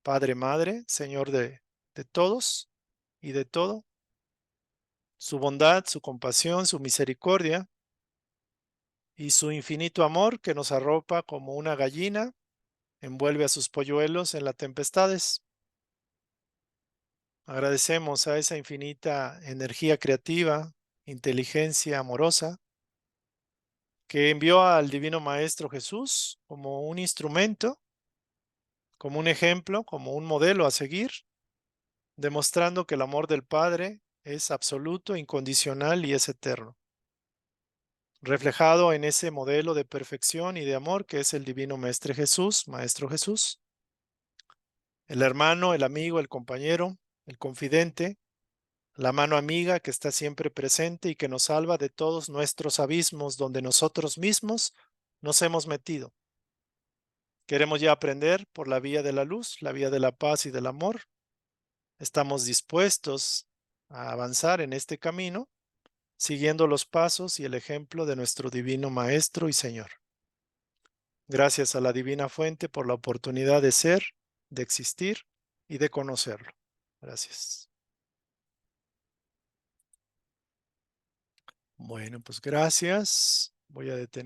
Padre, Madre, Señor de todos y de todo. Su bondad, su compasión, su misericordia y su infinito amor que nos arropa como una gallina, envuelve a sus polluelos en las tempestades. Agradecemos a esa infinita energía creativa, inteligencia amorosa, que envió al Divino Maestro Jesús como un instrumento, como un ejemplo, como un modelo a seguir, demostrando que el amor del Padre es absoluto, incondicional y es eterno, reflejado en ese modelo de perfección y de amor que es el Divino Maestro Jesús, el hermano, el amigo, el compañero, el confidente, la mano amiga que está siempre presente y que nos salva de todos nuestros abismos donde nosotros mismos nos hemos metido. Queremos ya aprender por la vía de la luz, la vía de la paz y del amor. Estamos dispuestos a avanzar en este camino, siguiendo los pasos y el ejemplo de nuestro Divino Maestro y Señor. Gracias a la Divina Fuente por la oportunidad de ser, de existir y de conocerlo. Gracias. Bueno, pues gracias. Voy a detener.